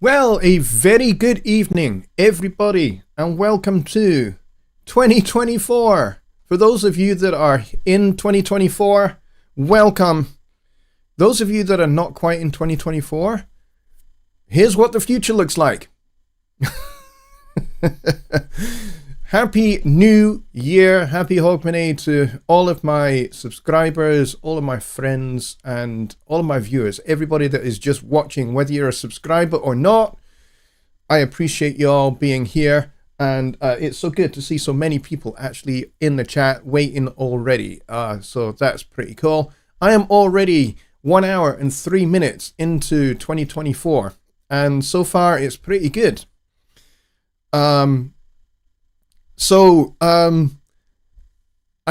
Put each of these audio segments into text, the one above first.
Well, a very good evening, everybody, and welcome to 2024. For those of you that are in 2024, welcome. Those of you that are not quite in 2024, here's what the future looks like. Happy New Year, happy Hogmany to all of my subscribers, all of my friends, and all of my viewers. Everybody that is just watching, whether you're a subscriber or not, I appreciate you all being here. And it's so good to see so many people actually in the chat waiting already. So that's pretty cool. I am already 1 hour and 3 minutes into 2024. And so far it's pretty good. I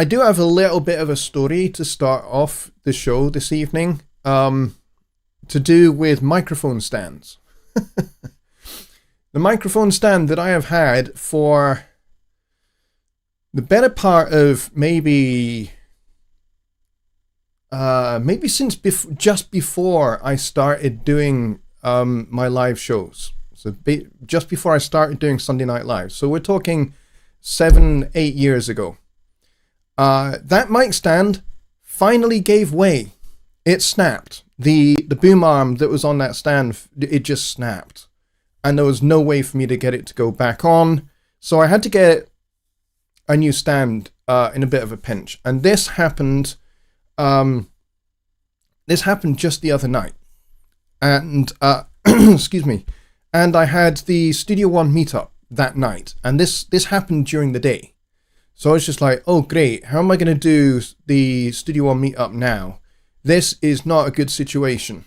do have a little bit of a story to start off the show this evening, to do with microphone stands. The microphone stand that I have had for the better part of maybe since just before I started doing my live shows. So just before I started doing Sunday Night Live. So we're talking 7-8 years ago. That mic stand finally gave way. It snapped. The boom arm that was on that stand, it just snapped. And there was no way for me to get it to go back on. So I had to get a new stand in a bit of a pinch. And this happened just the other night. And excuse me. And I had the Studio One meetup that night, and this happened during the day. So I was just like, oh great, how am I going to do the Studio One meetup now? This is not a good situation.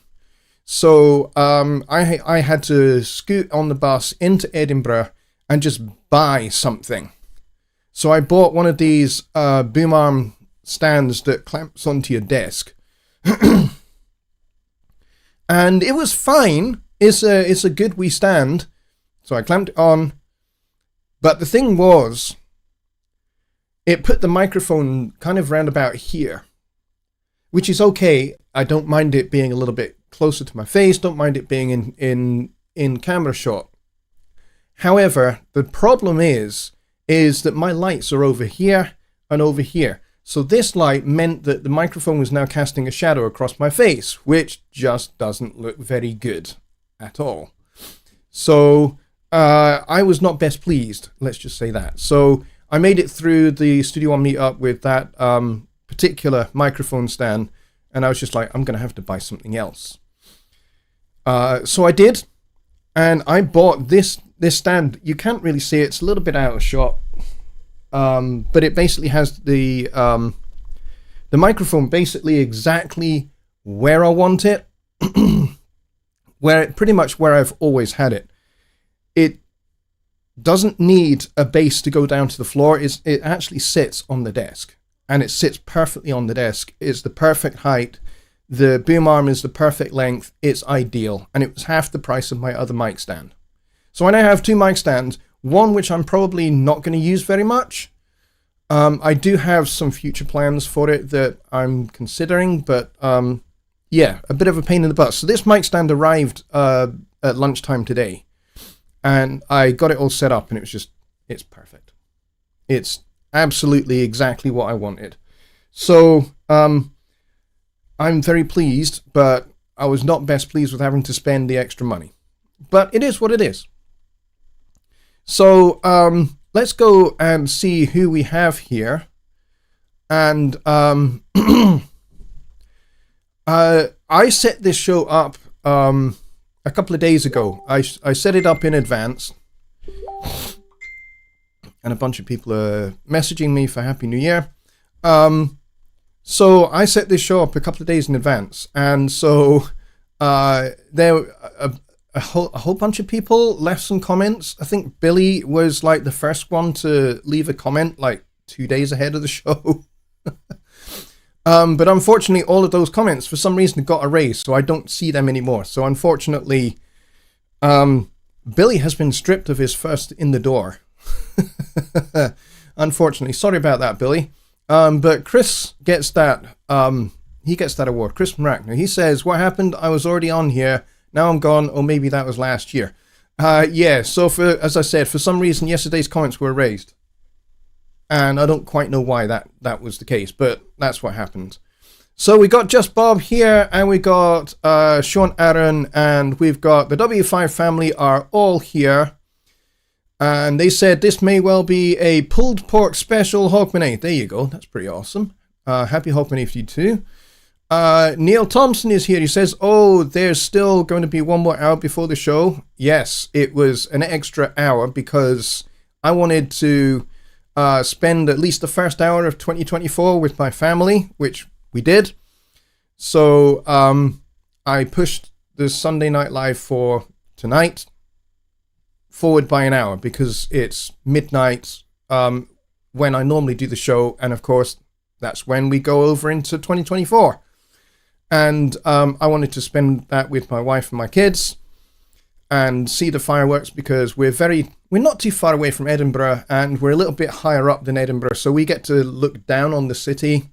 So I had to scoot on the bus into Edinburgh and just buy something. So I bought one of these boom arm stands that clamps onto your desk. And it was fine. It's a good wee stand. So I clamped it on. But the thing was, it put the microphone kind of round about here, which is okay. I don't mind it being a little bit closer to my face. Don't mind it being in camera shot. However, the problem is that my lights are over here and over here. So this light meant that the microphone was now casting a shadow across my face, which just doesn't look very good at all. So I was not best pleased, let's just say that. So I made it through the Studio One meetup with that particular microphone stand, and I was just like, I'm going to have to buy something else. So I did, and I bought this stand. You can't really see it, it's a little bit out of shot, but it basically has the microphone basically exactly where I want it, pretty much where I've always had it. It doesn't need a base to go down to the floor. It actually sits on the desk, and it sits perfectly on the desk. It's the perfect height. The boom arm is the perfect length. It's ideal, and it was half the price of my other mic stand. So I now have two mic stands, one which I'm probably not going to use very much. I do have some future plans for it that I'm considering, but yeah, a bit of a pain in the butt. So this mic stand arrived at lunchtime today. And I got it all set up, and it's perfect. It's absolutely exactly what I wanted. So I'm very pleased, but I was not best pleased with having to spend the extra money. But it is what it is. So let's go and see who we have here. And I set this show up a couple of days ago. I set it up in advance, and a bunch of people are messaging me for Happy New Year. So I set this show up a couple of days in advance, and so there a whole bunch of people left some comments. I think Billy was like the first one to leave a comment like 2 days ahead of the show. But unfortunately, all of those comments, for some reason, got erased, so I don't see them anymore. So unfortunately, Billy has been stripped of his first in the door. Unfortunately. Sorry about that, Billy. But Chris gets that, he gets that award. Chris from Rackner. He says, what happened? I was already on here. Now I'm gone. Or maybe that was last year. Yeah, so as I said, for some reason, yesterday's comments were erased. And I don't quite know why that was the case, but that's what happened. So we got Just Bob here, and we got Sean Aaron, and we've got the W5 family are all here. And they said this may well be a pulled pork special Hogmany. There you go. That's pretty awesome. Happy Hogmany for you too. Neil Thompson is here. He says, oh, there's still going to be one more hour before the show. Yes, it was an extra hour because I wanted to spend at least the first hour of 2024 with my family, which we did. So I pushed the Sunday Night Live for tonight forward by an hour because it's midnight when I normally do the show, and of course that's when we go over into 2024. And I wanted to spend that with my wife and my kids and see the fireworks because we're not too far away from Edinburgh, and we're a little bit higher up than Edinburgh, so we get to look down on the city,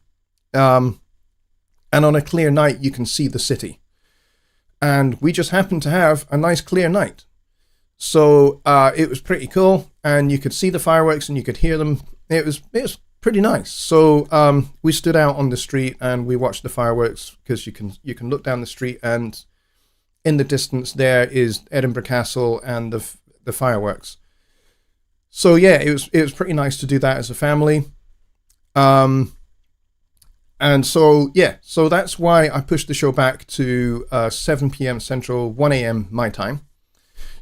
and on a clear night you can see the city, and we just happened to have a nice clear night. So it was pretty cool, and you could see the fireworks and you could hear them. It was pretty nice. So we stood out on the street and we watched the fireworks because you can look down the street, and in the distance there is Edinburgh Castle and the fireworks. So yeah, it was pretty nice to do that as a family. And so yeah, so that's why I pushed the show back to 7 p.m. Central, 1 a.m. my time.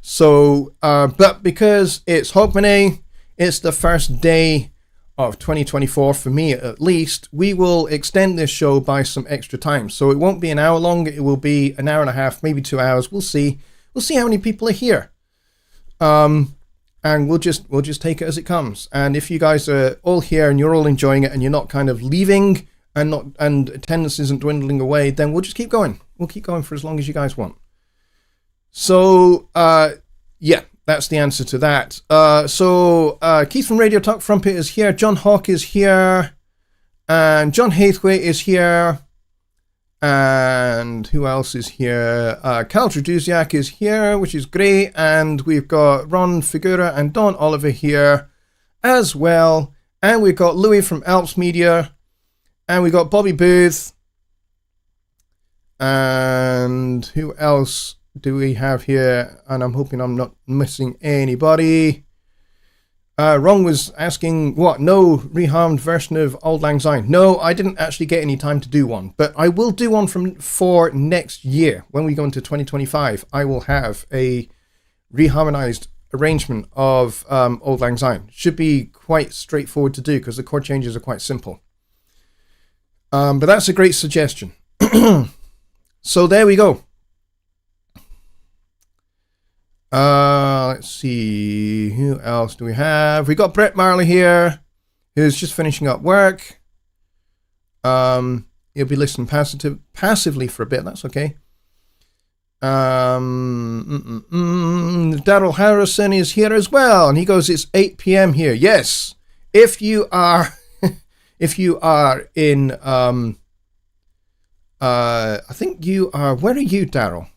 So, but because it's Hogmany, it's the first day of 2024 for me at least, we will extend this show by some extra time. So it won't be an hour long, it will be an hour and a half, maybe 2 hours. We'll see how many people are here. And we'll just take it as it comes. And if you guys are all here and you're all enjoying it and you're not kind of leaving and attendance isn't dwindling away, then we'll just keep going. We'll keep going for as long as you guys want. So, yeah, that's the answer to that. So Keith from Radio Talk Trumpet is here. John Hawk is here. And John Hathwaite is here. And who else is here? Carl Traduziak is here, which is great. And we've got Ron Figura and Don Oliver here as well. And we've got Louis from Alps Media. And we've got Bobby Booth. And who else do we have here? And I'm hoping I'm not missing anybody. Ron was asking, what? No reharmed version of Auld Lang Syne? No, I didn't actually get any time to do one, but I will do one for next year. When we go into 2025, I will have a reharmonized arrangement of Auld Lang Syne. Should be quite straightforward to do because the chord changes are quite simple. But that's a great suggestion. So there we go. Let's see, who else do we have? We got Brett Marley here, who's just finishing up work. He'll be listening passively for a bit. That's okay. Daryl Harrison is here as well, and he goes, "It's 8 p.m. here." Yes, if you are, if you are in, I think you are. Where are you, Daryl?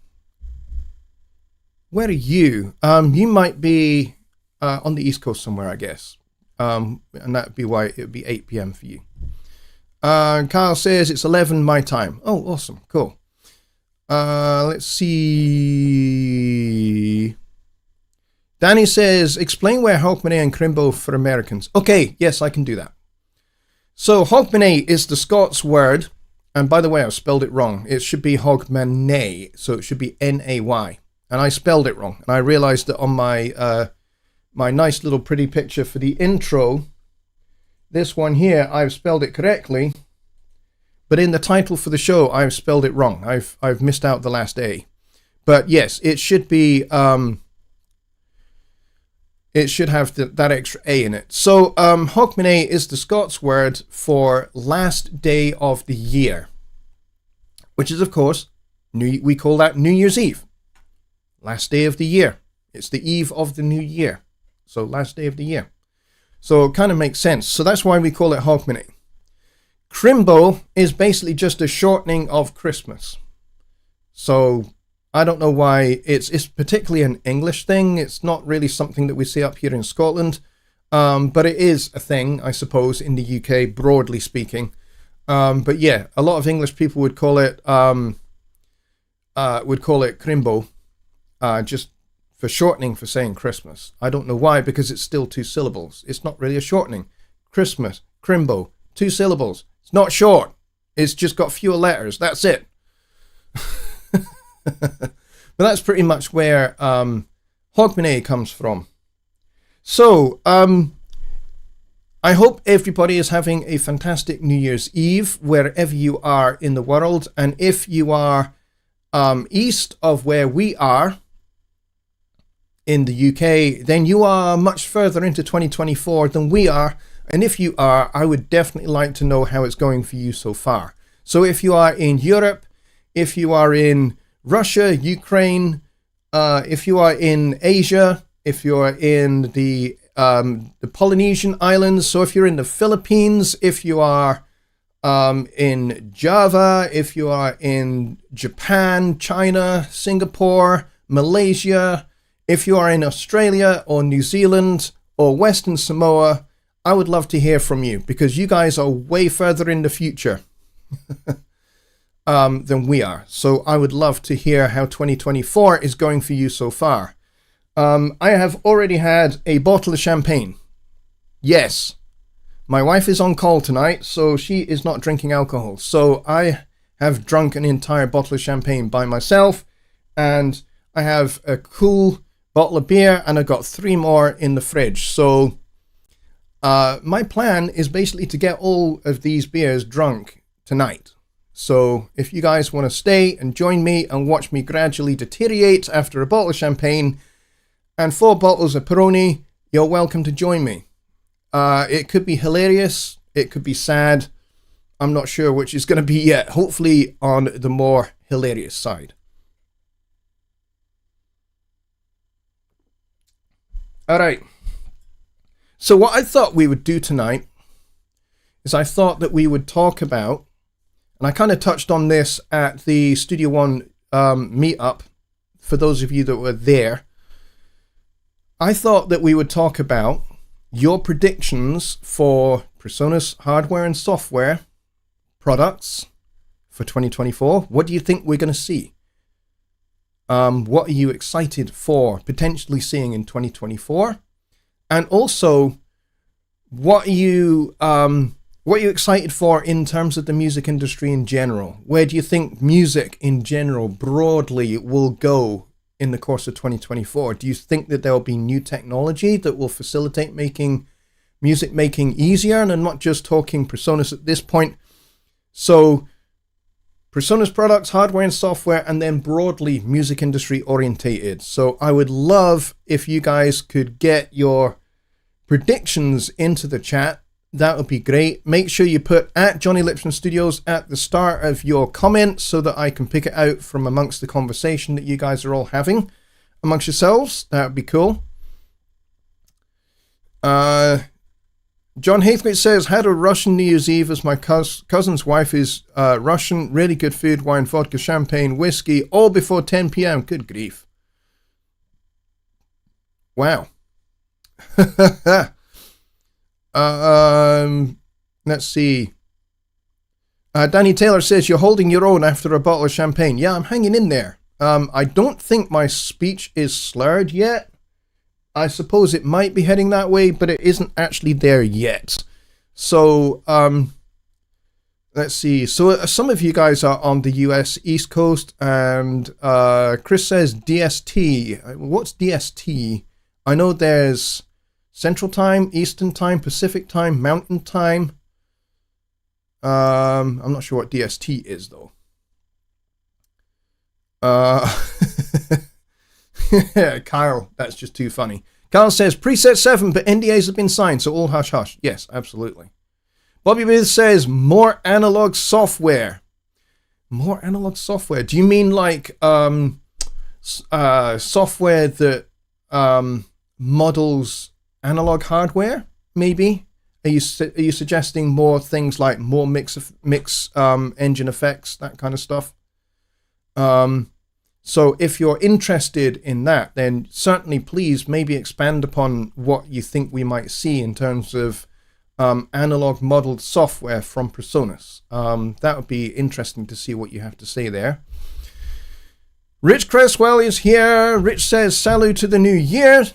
Where are you? You might be on the East Coast somewhere, I guess. And that'd be why it would be 8 p.m. for you. Kyle says it's 11 my time. Oh, awesome. Cool. Let's see. Danny says, explain where Hogmanay and Crimbo for Americans. Okay, yes, I can do that. So Hogmanay is the Scots word. And by the way, I've spelled it wrong. It should be Hogmanay. So it should be N-A-Y. And I spelled it wrong. And I realized that on my my nice little pretty picture for the intro, this one here, I've spelled it correctly. But in the title for the show, I've spelled it wrong. I've missed out the last A. But yes, it should be, it should have that extra A in it. So Hogmanay is the Scots word for last day of the year. Which is, of course, we call that New Year's Eve. Last day of the year. It's the eve of the new year. So last day of the year. So it kind of makes sense. So that's why we call it Hogmanay. Crimbo is basically just a shortening of Christmas. So I don't know why. It's particularly an English thing. It's not really something that we see up here in Scotland, but it is a thing, I suppose, in the UK, broadly speaking. But yeah, a lot of English people would call it Crimbo, just for shortening for saying Christmas. I don't know why, because it's still 2 syllables. It's not really a shortening. Christmas, Crimbo, 2 syllables. It's not short. It's just got fewer letters. That's it. But that's pretty much where Hogmany comes from. So, I hope everybody is having a fantastic New Year's Eve, wherever you are in the world. And if you are east of where we are, in the UK, then you are much further into 2024 than we are. And if you are, I would definitely like to know how it's going for you so far. So if you are in Europe, if you are in Russia, Ukraine, if you are in Asia, if you are in the Polynesian Islands, so if you're in the Philippines, if you are in Java, if you are in Japan, China, Singapore, Malaysia, if you are in Australia or New Zealand or Western Samoa, I would love to hear from you, because you guys are way further in the future than we are. So I would love to hear how 2024 is going for you so far. I have already had a bottle of champagne. Yes, my wife is on call tonight, so she is not drinking alcohol. So I have drunk an entire bottle of champagne by myself, and I have a cool bottle of beer, and I've got 3 more in the fridge. So my plan is basically to get all of these beers drunk tonight. So if you guys want to stay and join me and watch me gradually deteriorate after a bottle of champagne and 4 bottles of Peroni, you're welcome to join me. It could be hilarious. It could be sad. I'm not sure which is going to be yet. Hopefully on the more hilarious side. All right. So what I thought we would do tonight is I thought that we would talk about, and I kind of touched on this at the Studio One meetup, for those of you that were there. I thought that we would talk about your predictions for PreSonus hardware and software products for 2024. What do you think we're going to see? What are you excited for potentially seeing in 2024? And also, what are you excited for in terms of the music industry in general? Where do you think music in general broadly will go in the course of 2024? Do you think that there will be new technology that will facilitate music making easier? And I'm not just talking PreSonus at this point. So PreSonus products, hardware and software, and then broadly music industry orientated. So I would love if you guys could get your predictions into the chat. That would be great. Make sure you put at Jonny Lipsham Studios at the start of your comments so that I can pick it out from amongst the conversation that you guys are all having amongst yourselves. That would be cool. John Hathwaite says, had a Russian New Year's Eve as my cousin's wife is Russian. Really good food, wine, vodka, champagne, whiskey, all before 10 p.m. Good grief. Wow. Let's see. Danny Taylor says, you're holding your own after a bottle of champagne. Yeah, I'm hanging in there. I don't think my speech is slurred yet. I suppose it might be heading that way, but it isn't actually there yet. So, let's see. So some of you guys are on the US East Coast, and Chris says DST. What's DST? I know there's Central Time, Eastern Time, Pacific Time, Mountain Time. I'm not sure what DST is, though. Kyle, that's just too funny. Kyle says, preset 7, but NDAs have been signed, so all hush hush. Yes, absolutely. Bobby Booth says, more analog software. More analog software. Do you mean like software that models analog hardware, maybe? Are you suggesting more things like more mix engine effects, that kind of stuff? So if you're interested in that, then certainly please maybe expand upon what you think we might see in terms of analog modeled software from PreSonus. That would be interesting to see what you have to say there. Rich Cresswell is here. Rich says, salut to the new year.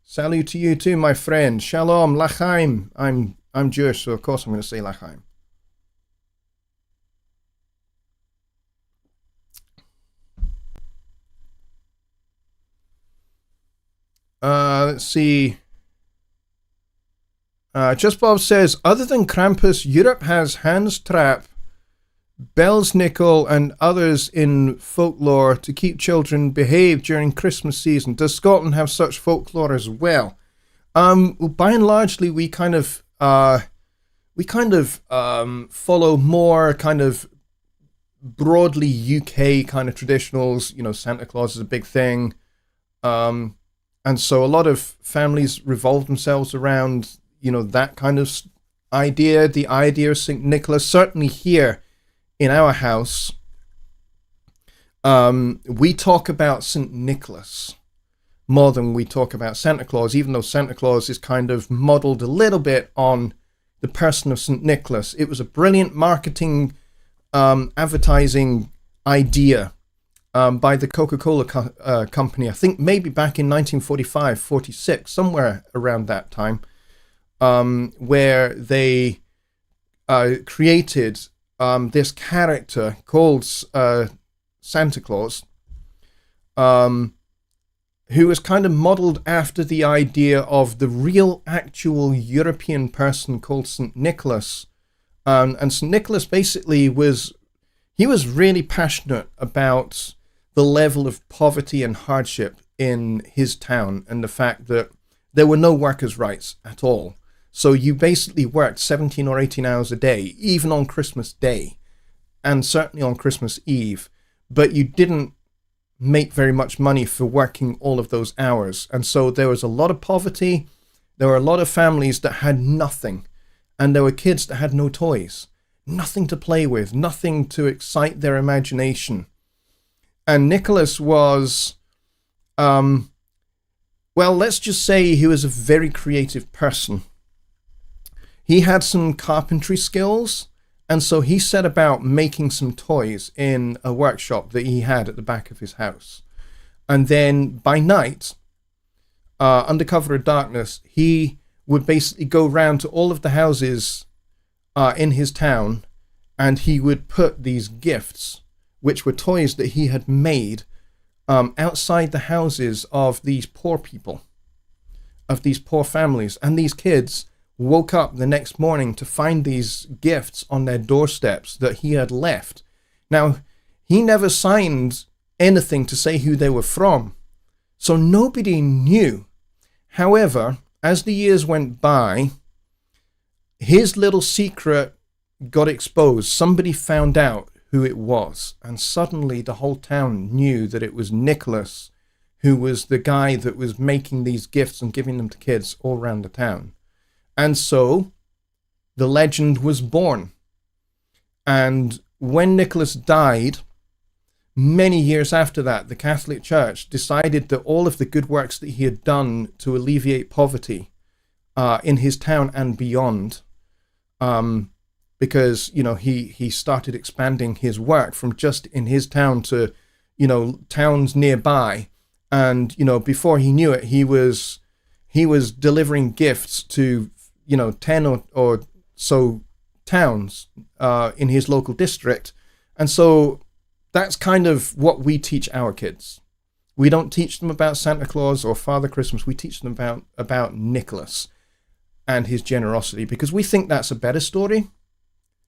Salut to you too, my friend. Shalom, Lachaim. I'm Jewish, so of course I'm going to say Lachaim. Let's see. Just Bob says, other than Krampus, Europe has Hans Trap, Belsnickel, and others in folklore to keep children behaved during Christmas season. Does Scotland have such folklore as well? By and largely, we kind of follow more kind of broadly UK kind of traditionals. You know, Santa Claus is a big thing. And so a lot of families revolve themselves around, you know, that kind of idea, the idea of St. Nicholas. Certainly here in our house, we talk about St. Nicholas more than we talk about Santa Claus, even though Santa Claus is kind of modeled a little bit on the person of St. Nicholas. It was a brilliant marketing, advertising idea by the Coca-Cola company, I think maybe back in 1945, 46, somewhere around that time, where they created this character called Santa Claus, who was kind of modeled after the idea of the real actual European person called St. Nicholas. And St. Nicholas basically was really passionate about the level of poverty and hardship in his town and the fact that there were no workers' rights at all. So you basically worked 17 or 18 hours a day, even on Christmas Day, and certainly on Christmas Eve, but you didn't make very much money for working all of those hours. And so there was a lot of poverty, there were a lot of families that had nothing, and there were kids that had no toys, nothing to play with, nothing to excite their imagination. And Nicholas was, well, let's just say he was a very creative person. He had some carpentry skills, and so he set about making some toys in a workshop that he had at the back of his house. And then by night, under cover of darkness, he would basically go round to all of the houses in his town, and he would put these gifts, which were toys that he had made, outside the houses of these poor people, of these poor families. And these kids woke up the next morning to find these gifts on their doorsteps that he had left. Now, he never signed anything to say who they were from, so nobody knew. However, as the years went by, his little secret got exposed. Somebody found out who it was, and suddenly the whole town knew that it was Nicholas who was the guy that was making these gifts and giving them to kids all around the town. And so the legend was born. And when Nicholas died, many years after that, the Catholic Church decided that all of the good works that he had done to alleviate poverty in his town and beyond, because, you know, he started expanding his work from just in his town to, you know, towns nearby. And, you know, before he knew it, he was delivering gifts to, you know, 10 or so towns in his local district. And so that's kind of what we teach our kids. We don't teach them about Santa Claus or Father Christmas. We teach them about Nicholas and his generosity, because we think that's a better story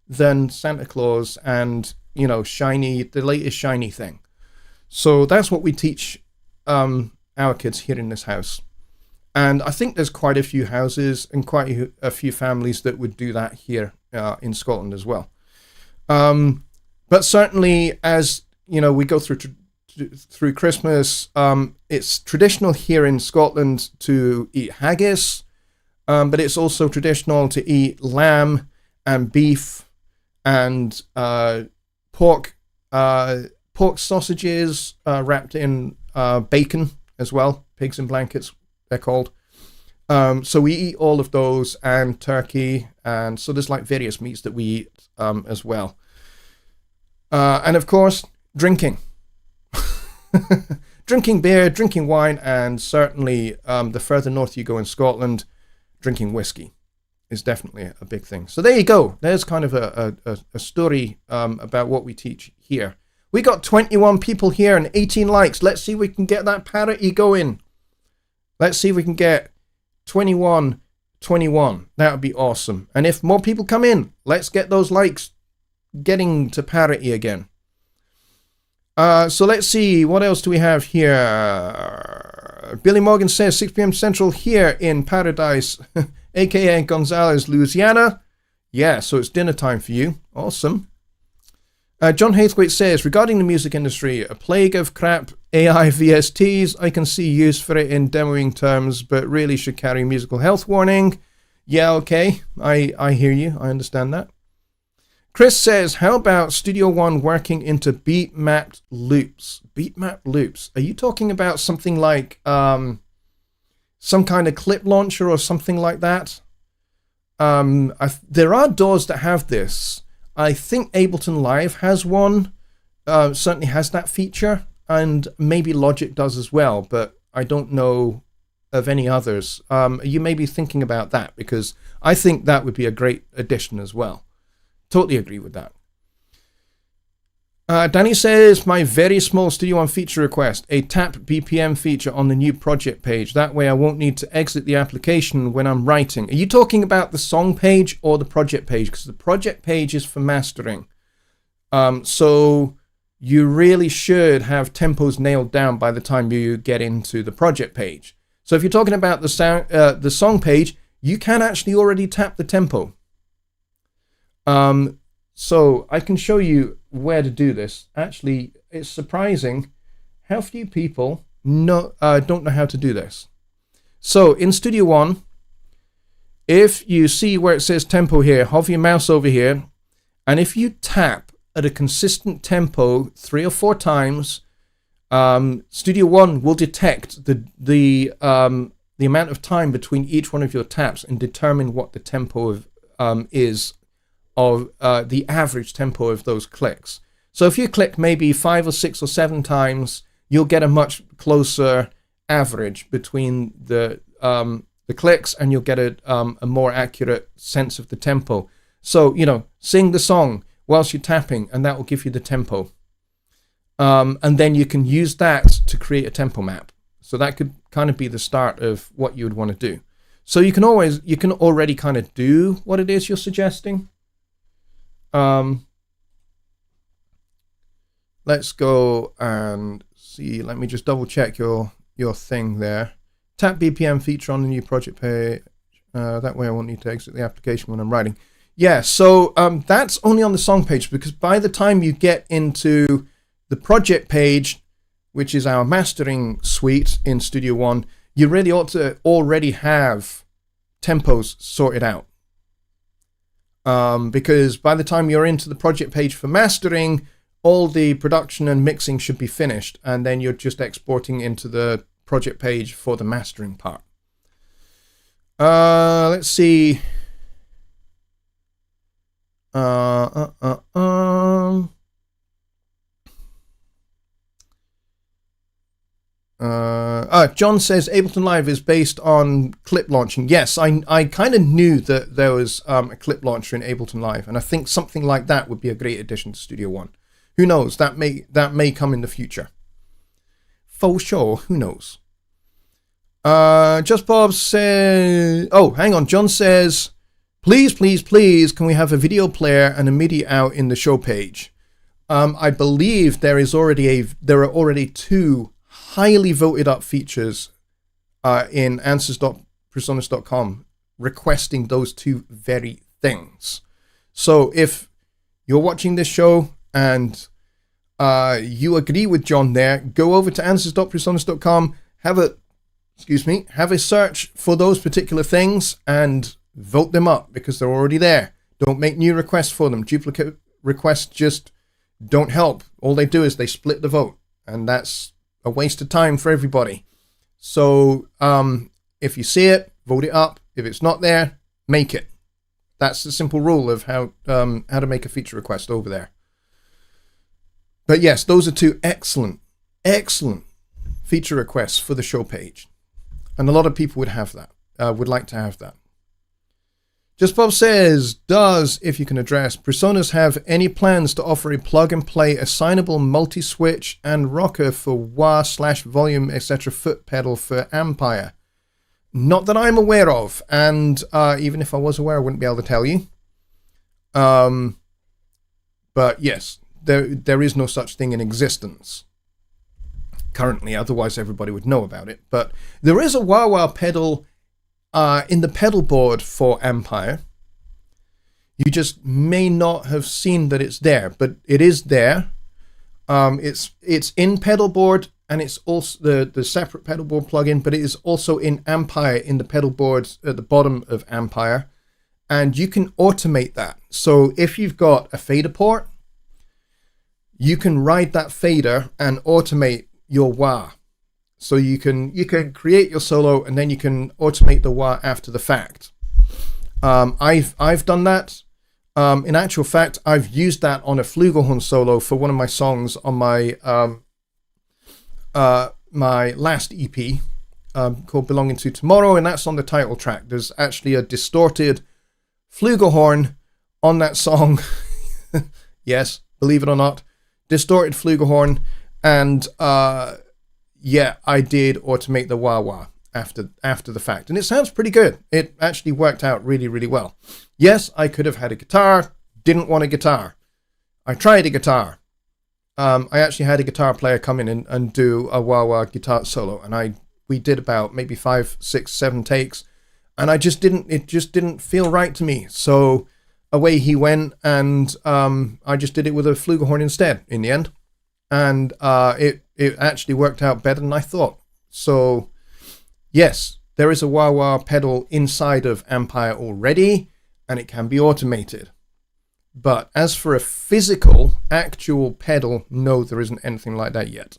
than Santa Claus and, you know, the latest shiny thing. So that's what we teach our kids here in this house. And I think there's quite a few houses and quite a few families that would do that here in Scotland as well. But certainly, as you know, we go through Christmas, it's traditional here in Scotland to eat haggis, but it's also traditional to eat lamb and beef and pork pork sausages wrapped in bacon as well. Pigs in blankets, they're called. So we eat all of those, and turkey, and so there's like various meats that we eat as well. And of course, drinking. Drinking beer, drinking wine, and certainly the further north you go in Scotland, drinking whiskey is definitely a big thing. So there you go. There's kind of a story about what we teach here. We got 21 people here and 18 likes. Let's see if we can get that parity going. Let's see if we can get 21. That would be awesome. And if more people come in, let's get those likes getting to parity again. So let's see, what else do we have here? Billy Morgan says 6 p.m. Central here in Paradise, aka Gonzales, Louisiana. Yeah, so it's dinner time for you. Awesome. John Hathwaite says, regarding the music industry, a plague of crap AI VSTs. I can see use for it in demoing terms, but really should carry musical health warning. Yeah, okay. I hear you. I understand that. Chris says, how about Studio One working into beat-mapped loops? Beat-mapped loops. Are you talking about something like some kind of clip launcher or something like that? There are DAWs that have this. I think Ableton Live has one, certainly has that feature, and maybe Logic does as well, but I don't know of any others. You may be thinking about that, because I think that would be a great addition as well. Totally agree with that. Danny says, my very small Studio One feature request, a tap BPM feature on the new project page. That way I won't need to exit the application when I'm writing. Are you talking about the song page or the project page? Because the project page is for mastering. So you really should have tempos nailed down by the time you get into the project page. So if you're talking about the song page, you can actually already tap the tempo. So I can show you where to do this. Actually, it's surprising how few people don't know how to do this. So in Studio One, if you see where it says tempo here, hover your mouse over here, and if you tap at a consistent tempo 3 or 4 times, Studio One will detect the amount of time between each one of your taps and determine what the tempo is of the average tempo of those clicks. So if you click maybe 5 or 6 or 7 times, you'll get a much closer average between the clicks, and you'll get a more accurate sense of the tempo. So, sing the song whilst you're tapping, and that will give you the tempo. And then you can use that to create a tempo map. So that could kind of be the start of what you would want to do. So you can already kind of do what it is you're suggesting. Let's go and see. Let me just double check your thing there. Tap BPM feature on the new project page. That way I won't need to exit the application when I'm writing. Yeah, so that's only on the song page, because by the time you get into the project page, which is our mastering suite in Studio One, you really ought to already have tempos sorted out. Because by the time you're into the project page for mastering, all the production and mixing should be finished, and then you're just exporting into the project page for the mastering part. Let's see. John says Ableton Live is based on clip launching. Yes, I kind of knew that there was a clip launcher in Ableton Live, and I think something like that would be a great addition to Studio One. Who knows? That may come in the future. For sure. Who knows? Just Bob says. Oh, hang on. John says, please, can we have a video player and a MIDI out in the show page? I believe there are already 2 highly voted up features in answers.presonus.com requesting those 2 very things. So if you're watching this show and you agree with John there, go over to answers.presonus.com, have a search for those particular things and vote them up, because they're already there. Don't make new requests for them. Duplicate requests just don't help. All they do is they split the vote, and that's a waste of time for everybody. So if you see it, vote it up. If it's not there, make it. That's the simple rule of how to make a feature request over there. But yes, those are two excellent feature requests for the show page. And a lot of people would have that, would like to have that. Just Bob says, does, if you can address, Presonus have any plans to offer a plug-and-play assignable multi-switch and rocker for wah/volume, etc. foot pedal for Ampire? Not that I'm aware of, and even if I was aware, I wouldn't be able to tell you. But yes, there is no such thing in existence currently, otherwise everybody would know about it. But there is a wah-wah pedal in the pedal board for Ampire. You just may not have seen that it's there, but it is there. It's in pedal board, and it's also the separate pedal board plugin, but it is also in Ampire in the pedal boards at the bottom of Ampire, and you can automate that. So if you've got a fader port, you can ride that fader and automate your wah. So you can create your solo, and then you can automate the wah after the fact. I've done that. In actual fact, I've used that on a flugelhorn solo for one of my songs on my my last EP called Belonging to Tomorrow, and that's on the title track. There's actually a distorted flugelhorn on that song. Yes, believe it or not, distorted flugelhorn, and yeah, I did automate the wah-wah after the fact, and it sounds pretty good. It actually worked out really well. Yes, I could have had a guitar, didn't want a guitar. I tried a guitar. I actually had a guitar player come in and do a wah-wah guitar solo, and we did about maybe 5, 6, 7 takes, and it just didn't feel right to me. So away he went, and I just did it with a flugelhorn instead in the end, and it actually worked out better than I thought. So yes, there is a wah-wah pedal inside of Ampire already, and it can be automated. But as for a physical, actual pedal, no, there isn't anything like that yet.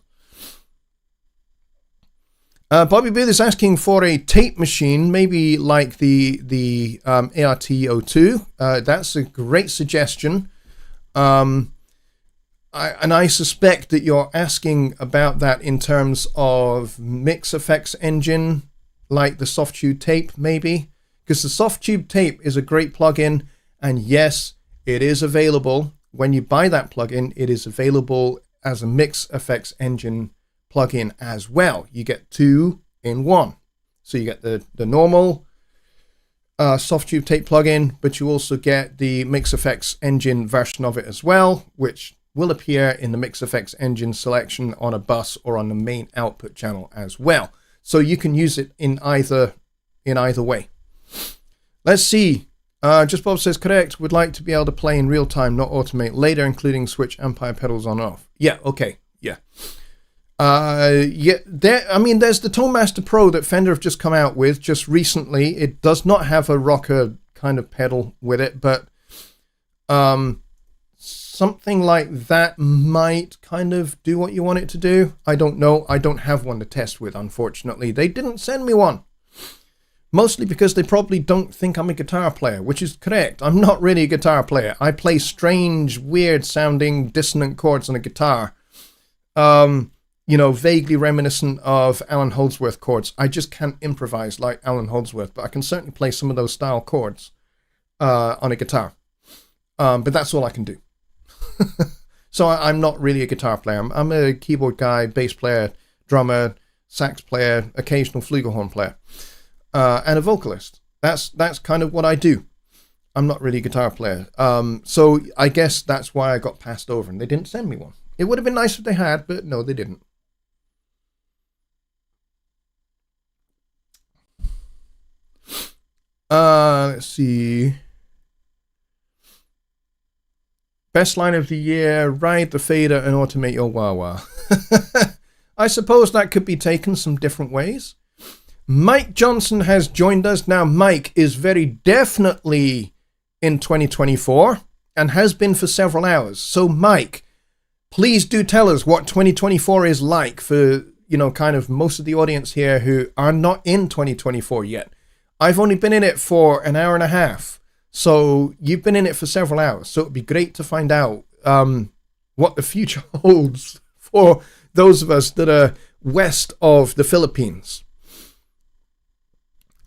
Bobby Booth is asking for a tape machine, maybe like the ART-02. That's a great suggestion. I suspect that you're asking about that in terms of mix effects engine, like the soft tube tape, maybe. Because the soft tube tape is a great plugin, and yes, it is available. When you buy that plugin, it is available as a mix effects engine plugin as well. You get 2 in 1. So you get the normal soft tube tape plugin, but you also get the mix effects engine version of it as well, which will appear in the mix effects engine selection on a bus or on the main output channel as well. So you can use it in either way. Let's see. Just Bob says, correct, would like to be able to play in real time, not automate later, including switch Ampire pedals on and off. Yeah, okay, yeah. There's the Tone Master Pro that Fender have just come out with just recently. It does not have a rocker kind of pedal with it, but something like that might kind of do what you want it to do. I don't know. I don't have one to test with, unfortunately. They didn't send me one. Mostly because they probably don't think I'm a guitar player, which is correct. I'm not really a guitar player. I play strange, weird-sounding, dissonant chords on a guitar. Vaguely reminiscent of Alan Holdsworth chords. I just can't improvise like Alan Holdsworth, but I can certainly play some of those style chords on a guitar. But that's all I can do. So I'm not really a guitar player. I'm a keyboard guy, bass player, drummer, sax player, occasional flugelhorn player. And a vocalist. That's kind of what I do. I'm not really a guitar player. So I guess that's why I got passed over and they didn't send me one. It would have been nice if they had, but no, they didn't. Let's see. Best line of the year, ride the fader and automate your wah-wah. I suppose that could be taken some different ways. Mike Johnson has joined us. Now, Mike is very definitely in 2024 and has been for several hours. So, Mike, please do tell us what 2024 is like for, kind of most of the audience here who are not in 2024 yet. I've only been in it for an hour and a half, so you've been in it for several hours. So it'd be great to find out what the future holds for those of us that are west of the Philippines.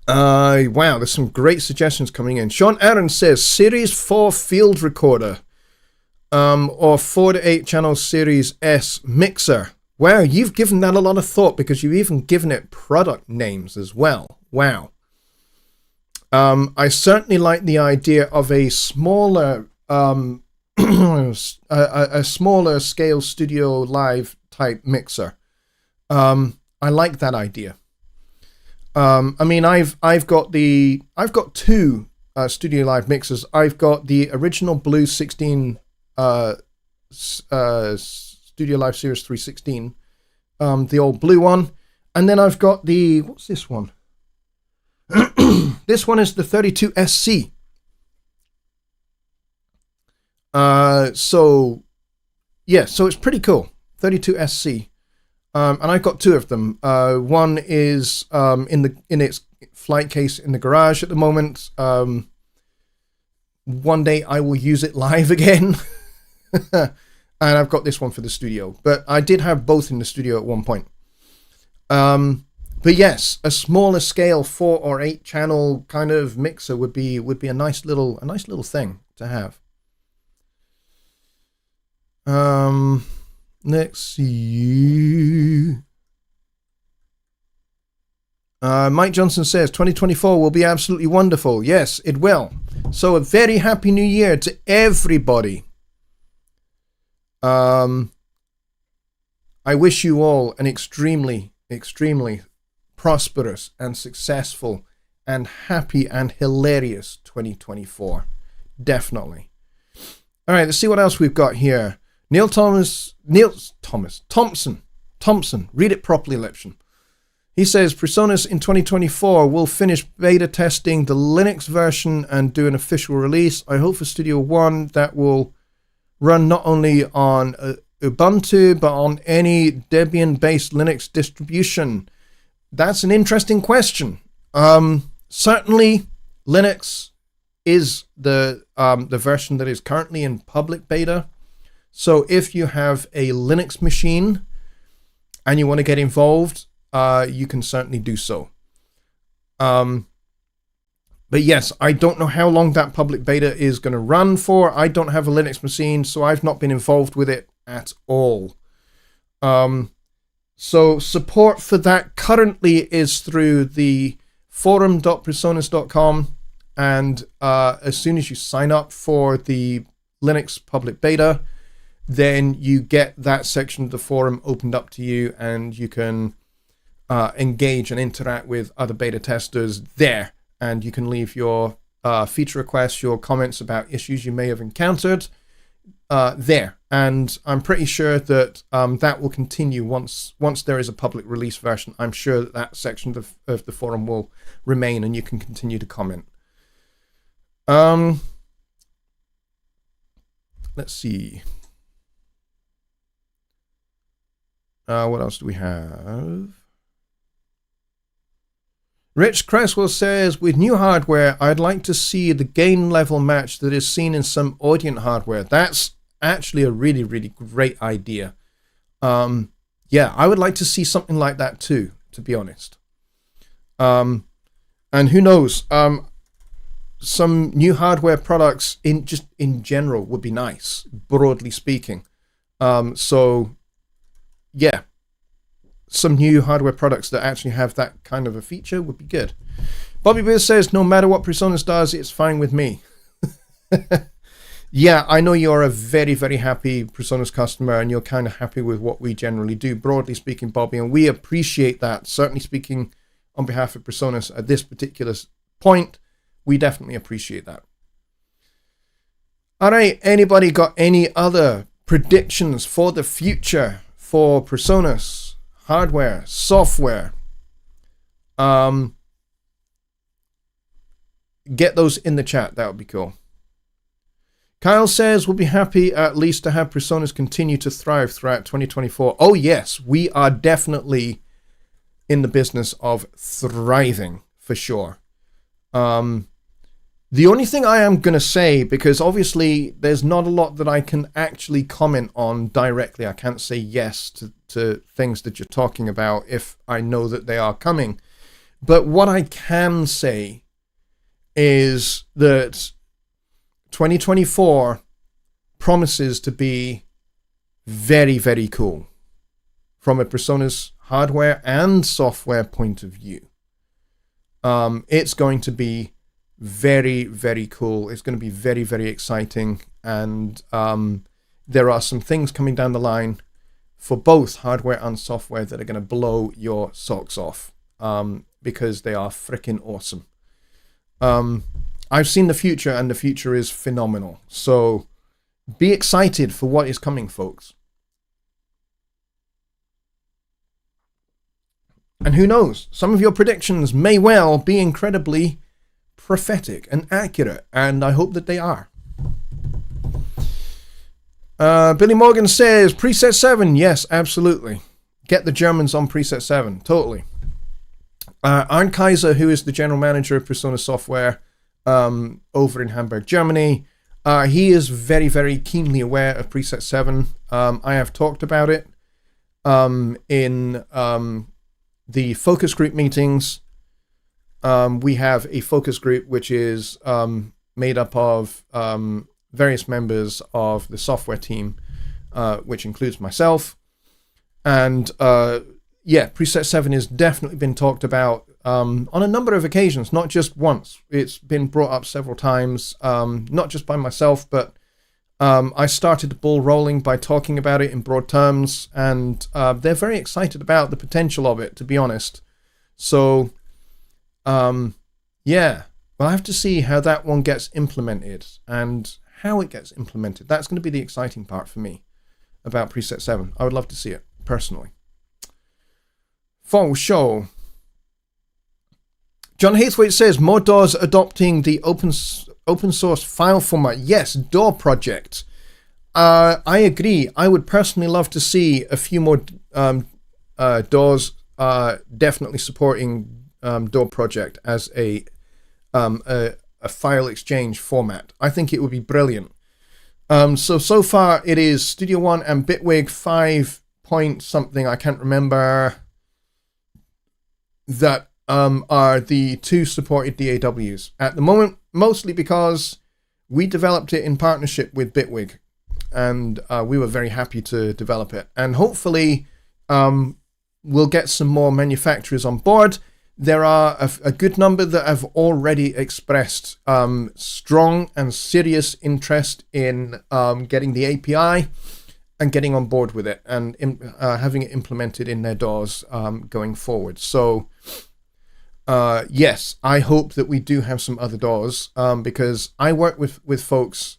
Wow, there's some great suggestions coming in. Sean Aaron says Series 4 field recorder, or 4 to 8 channel Series S mixer. Wow, you've given that a lot of thought because you've even given it product names as well. Wow. I certainly like the idea of a smaller, a smaller scale studio live type mixer. I like that idea. I mean, I've got two Studio Live mixers. I've got the original Blue 16 Studio Live Series 316, the old blue one, and then I've got the, what's this one? This one is the 32SC. So it's pretty cool. 32SC. And I've got two of them. One is in its flight case in the garage at the moment. One day I will use it live again. And I've got this one for the studio. But I did have both in the studio at one point. But yes, a smaller scale 4 or 8 channel kind of mixer would be a nice little thing to have. Let's see. Mike Johnson says 2024 will be absolutely wonderful. Yes, it will. So a very happy new year to everybody. I wish you all an extremely, extremely prosperous and successful and happy and hilarious 2024. Definitely. All right, let's see what else we've got here. Thompson. Read it properly, Lipsham. He says, Presonus in 2024 will finish beta testing the Linux version and do an official release. I hope for Studio One that will run not only on Ubuntu, but on any Debian-based Linux distribution. That's an interesting question. Certainly, Linux is the version that is currently in public beta. So if you have a Linux machine and you want to get involved, you can certainly do so. But yes, I don't know how long that public beta is going to run for. I don't have a Linux machine, so I've not been involved with it at all. So support for that currently is through the forum.presonus.com, and as soon as you sign up for the Linux public beta, then you get that section of the forum opened up to you, and you can engage and interact with other beta testers there, and you can leave your feature requests, your comments about issues you may have encountered there. And I'm pretty sure that that will continue once there is a public release version. I'm sure that section of the forum will remain, and you can continue to comment. Let's see. What else do we have? Rich Cresswell says, with new hardware, I'd like to see the gain level match that is seen in some Audient hardware. That's actually a really, really great idea. Yeah, I would like to see something like that too, to be honest. And who knows, some new hardware products in general would be nice, broadly speaking. So yeah, some new hardware products that actually have that kind of a feature would be good. Bobby Beer says, no matter what Presonus does, it's fine with me. Yeah, I know you're a very, very happy Presonus customer, and you're kind of happy with what we generally do, broadly speaking, Bobby, and we appreciate that. Certainly speaking on behalf of Presonus at this particular point, we definitely appreciate that. All right, anybody got any other predictions for the future for Presonus? Hardware, software. Get those in the chat. That would be cool. Kyle says we'll be happy at least to have Personas continue to thrive throughout 2024. Oh yes, we are definitely in the business of thriving for sure. The only thing I am going to say, because obviously there's not a lot that I can actually comment on directly. I can't say yes to things that you're talking about if I know that they are coming. But what I can say is that 2024 promises to be very, very cool from a Persona's hardware and software point of view. It's going to be very, very cool. It's going to be very, very exciting. And there are some things coming down the line for both hardware and software that are going to blow your socks off because they are freaking awesome. I've seen the future, and the future is phenomenal. So be excited for what is coming, folks. And who knows, some of your predictions may well be incredibly prophetic and accurate, and I hope that they are. Billy Morgan says, Preset 7, yes, absolutely. Get the Germans on Preset 7, totally. Arndt Kaiser, who is the general manager of Persona Software over in Hamburg, Germany, he is very, very keenly aware of Preset 7. I have talked about it in the focus group meetings. We have a focus group which is made up of various members of the software team, which includes myself. And Preset 7 has definitely been talked about on a number of occasions, not just once. It's been brought up several times, not just by myself, but I started the ball rolling by talking about it in broad terms, and they're very excited about the potential of it, to be honest. So, we'll have to see how that one gets implemented and how it gets implemented. That's going to be the exciting part for me about Preset 7. I would love to see it, personally. For sure. John Hathwaite says, more DAWs adopting the open source file format. Yes, DAW project. I agree. I would personally love to see a few more DAWs definitely supporting DAW project as a file exchange format. I think it would be brilliant. So far it is Studio One and Bitwig 5 point something, I can't remember, that are the two supported DAWs at the moment, mostly because we developed it in partnership with Bitwig, and we were very happy to develop it. And hopefully we'll get some more manufacturers on board. There are a good number that have already expressed strong and serious interest in getting the API and getting on board with it and having it implemented in their DAWs going forward. So yes, I hope that we do have some other DAWs because I work with folks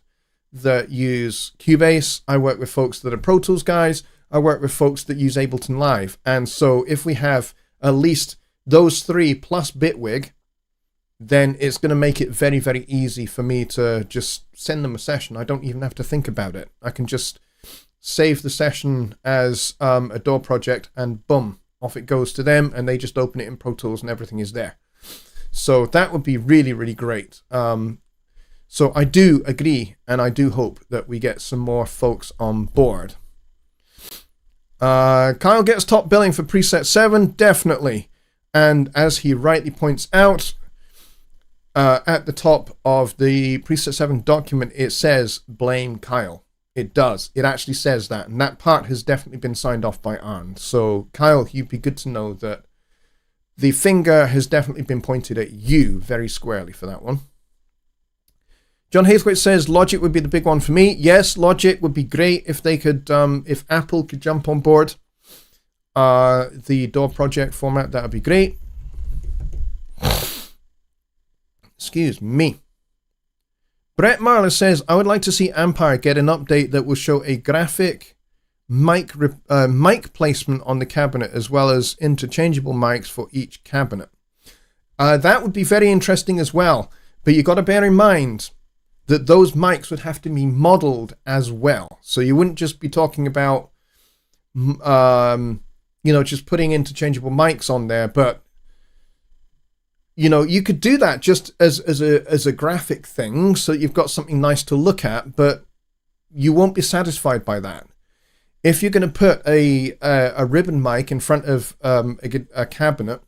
that use Cubase. I work with folks that are Pro Tools guys. I work with folks that use Ableton Live. And so if we have at least those three plus Bitwig, then it's going to make it very, very easy for me to just send them a session. I don't even have to think about it. I can just save the session as a DAW project and boom, off it goes to them, and they just open it in Pro Tools and everything is there. So that would be really, really great. So I do agree, and I do hope that we get some more folks on board. Kyle gets top billing for Preset 7, definitely. And as he rightly points out, at the top of the Preset 7 document, it says, blame Kyle. It does. It actually says that. And that part has definitely been signed off by Arn. So, Kyle, you'd be good to know that the finger has definitely been pointed at you very squarely for that one. John Hathwaite says, Logic would be the big one for me. Yes, Logic would be great if they could, if Apple could jump on board the DAW project format. That would be great. Excuse me. Brett Marler says, I would like to see Ampire get an update that will show a graphic mic placement on the cabinet as well as interchangeable mics for each cabinet. That would be very interesting as well. But you got to bear in mind, that those mics would have to be modeled as well. So you wouldn't just be talking about, just putting interchangeable mics on there, but you could do that just as a graphic thing, so you've got something nice to look at, but you won't be satisfied by that. If you're going to put a ribbon mic in front of a cabinet,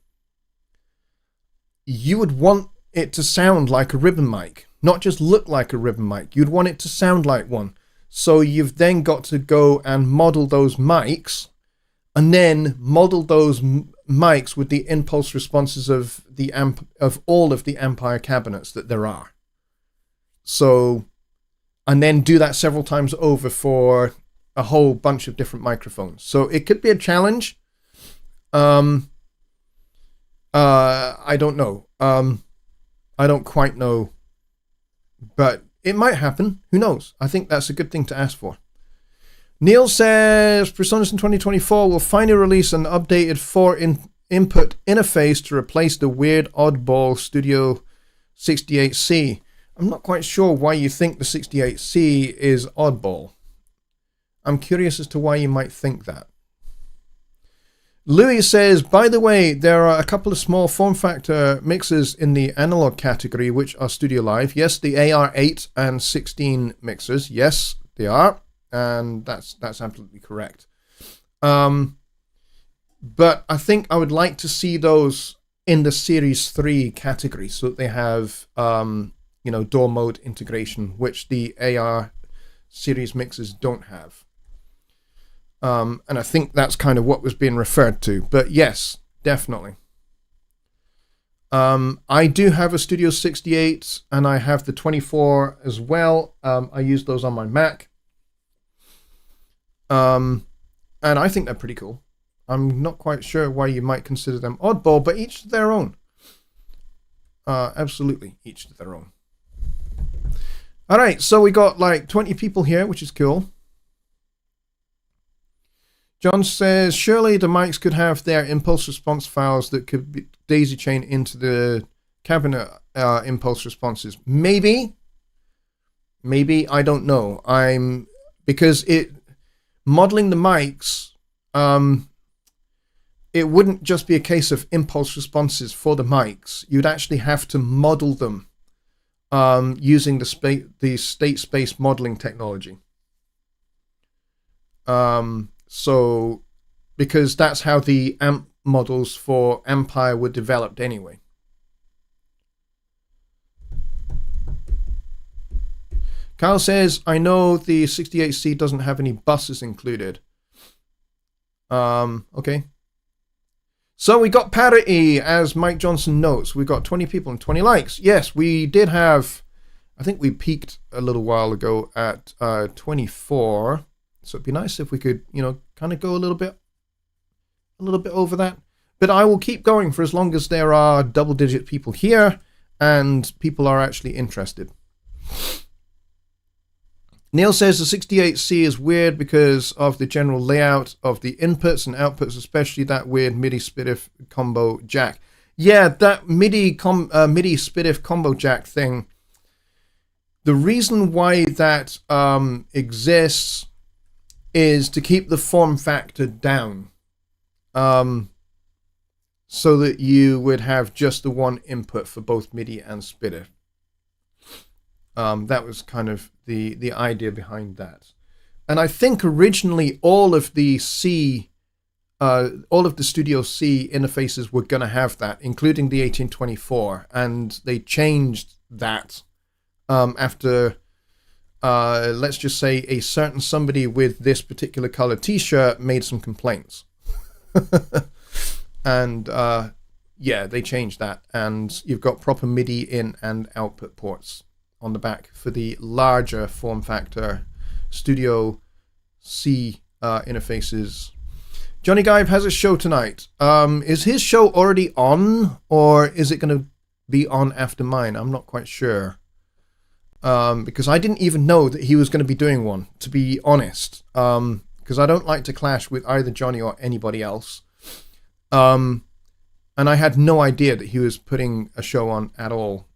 you would want it to sound like a ribbon mic, not just look like a ribbon mic. You'd want it to sound like one. So you've then got to go and model those mics, and then model those mics with the impulse responses of all of the Ampere cabinets that there are. So, and then do that several times over for a whole bunch of different microphones. So it could be a challenge. I don't know. I don't quite know, but it might happen. Who knows? I think that's a good thing to ask for. Neil says PreSonus in 2024 will finally release an updated 4-input interface to replace the weird oddball Studio 68C. I'm not quite sure why you think the 68C is oddball. I'm curious as to why you might think that. Louis says, by the way, there are a couple of small form factor mixers in the analog category which are Studio Live. Yes, the AR8 and 16 mixers. Yes, they are. And that's absolutely correct. But I think I would like to see those in the Series 3 category, so that they have, door mode integration, which the AR series mixers don't have. And I think that's kind of what was being referred to. But yes, definitely. I do have a Studio 68, and I have the 24 as well. I use those on my Mac. And I think they're pretty cool. I'm not quite sure why you might consider them oddball, but each to their own. Absolutely, each to their own. All right, so we got like 20 people here, which is cool. John says, surely the mics could have their impulse response files that could be daisy chain into the cabinet impulse responses. Maybe, I don't know. Because modeling the mics, it wouldn't just be a case of impulse responses for the mics. You'd actually have to model them using the state space modeling technology. So, because that's how the amp models for Ampere were developed anyway. Kyle says, I know the 68C doesn't have any buses included. Okay. So we got parity, as Mike Johnson notes. We got 20 people and 20 likes. Yes, we did have, I think we peaked a little while ago at 24. So it'd be nice if we could, kind of go a little bit over that. But I will keep going for as long as there are double-digit people here and people are actually interested. Neil says the 68C is weird because of the general layout of the inputs and outputs, especially that weird MIDI SPDIF combo jack. Yeah, that MIDI SPDIF combo jack thing. The reason why that exists is to keep the form factor down, so that you would have just the one input for both MIDI and SPDIF. That was kind of the idea behind that. And I think originally all of the Studio C interfaces were going to have that, including the 1824, and they changed that after, let's just say, a certain somebody with this particular color t-shirt made some complaints. And yeah, they changed that, and you've got proper MIDI in and output ports on the back for the larger form factor Studio C interfaces. Jonny Gibe has a show tonight. Is his show already on, or is it going to be on after mine? I'm not quite sure. Because I didn't even know that he was going to be doing one, to be honest. Because I don't like to clash with either Jonny or anybody else. And I had no idea that he was putting a show on at all.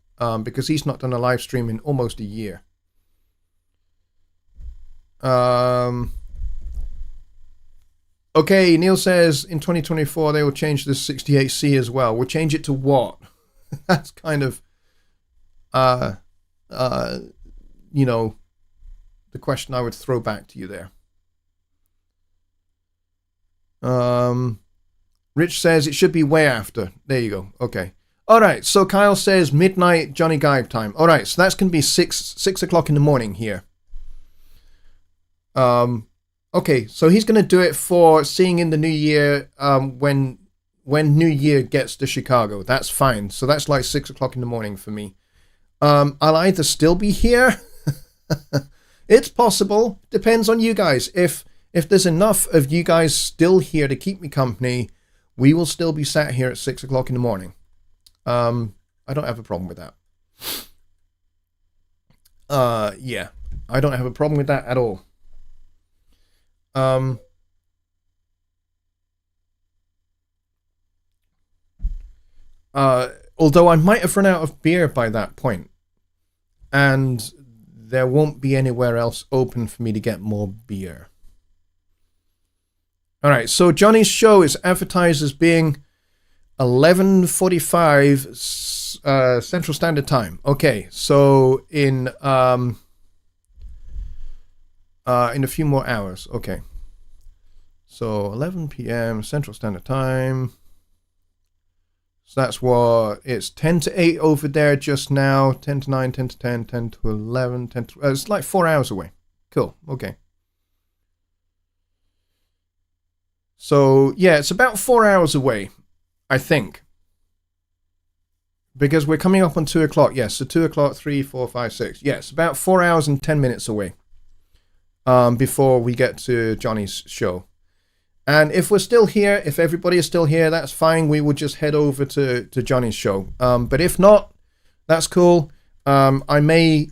Because he's not done a live stream in almost a year. Okay, Neil says in 2024 they will change the 68C as well. We'll change it to what? That's kind of, you know, the question I would throw back to you there. Rich says it should be way after. There you go. Okay. All right. So Kyle says midnight Jonny Gibe time. All right. So that's going to be 6 o'clock in the morning here. Okay. So he's going to do it for seeing in the new year. When New Year gets to Chicago, that's fine. So that's like 6 o'clock in the morning for me. I'll either still be here. It's possible. Depends on you guys. If there's enough of you guys still here to keep me company, we will still be sat here at 6 o'clock in the morning. I don't have a problem with that. Yeah, I don't have a problem with that at all. Although I might have run out of beer by that point, and there won't be anywhere else open for me to get more beer. All right, so Jonny's show is advertised as being 11:45 Central Standard Time. Okay, so in a few more hours. Okay, so 11 p.m. Central Standard Time. So that's what it's 10 to 8 over there just now. 10 to 9, 10 to 10, 10 to 11, 10 to... it's like 4 hours away. Cool. Okay. So, yeah, it's about 4 hours away, I think. Because we're coming up on 2 o'clock. Yes, so 2 o'clock, 3, 4, 5, 6. Yes, about 4 hours and 10 minutes away before we get to Jonny's show. And if we're still here, if everybody is still here, that's fine. We will just head over to Jonny's show. But if not, that's cool. I may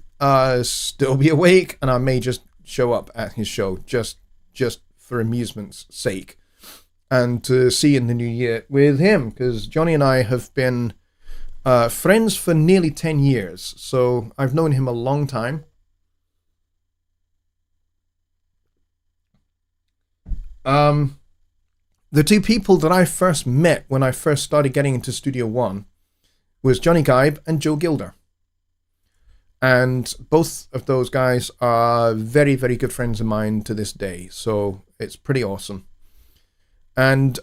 still be awake, and I may just show up at his show just for amusement's sake, and to see in the new year with him, because Jonny and I have been friends for nearly 10 years. So I've known him a long time. The two people that I first met when I first started getting into Studio One was Jonny Gibe and Joe Gilder. And both of those guys are very, very good friends of mine to this day. So it's pretty awesome. And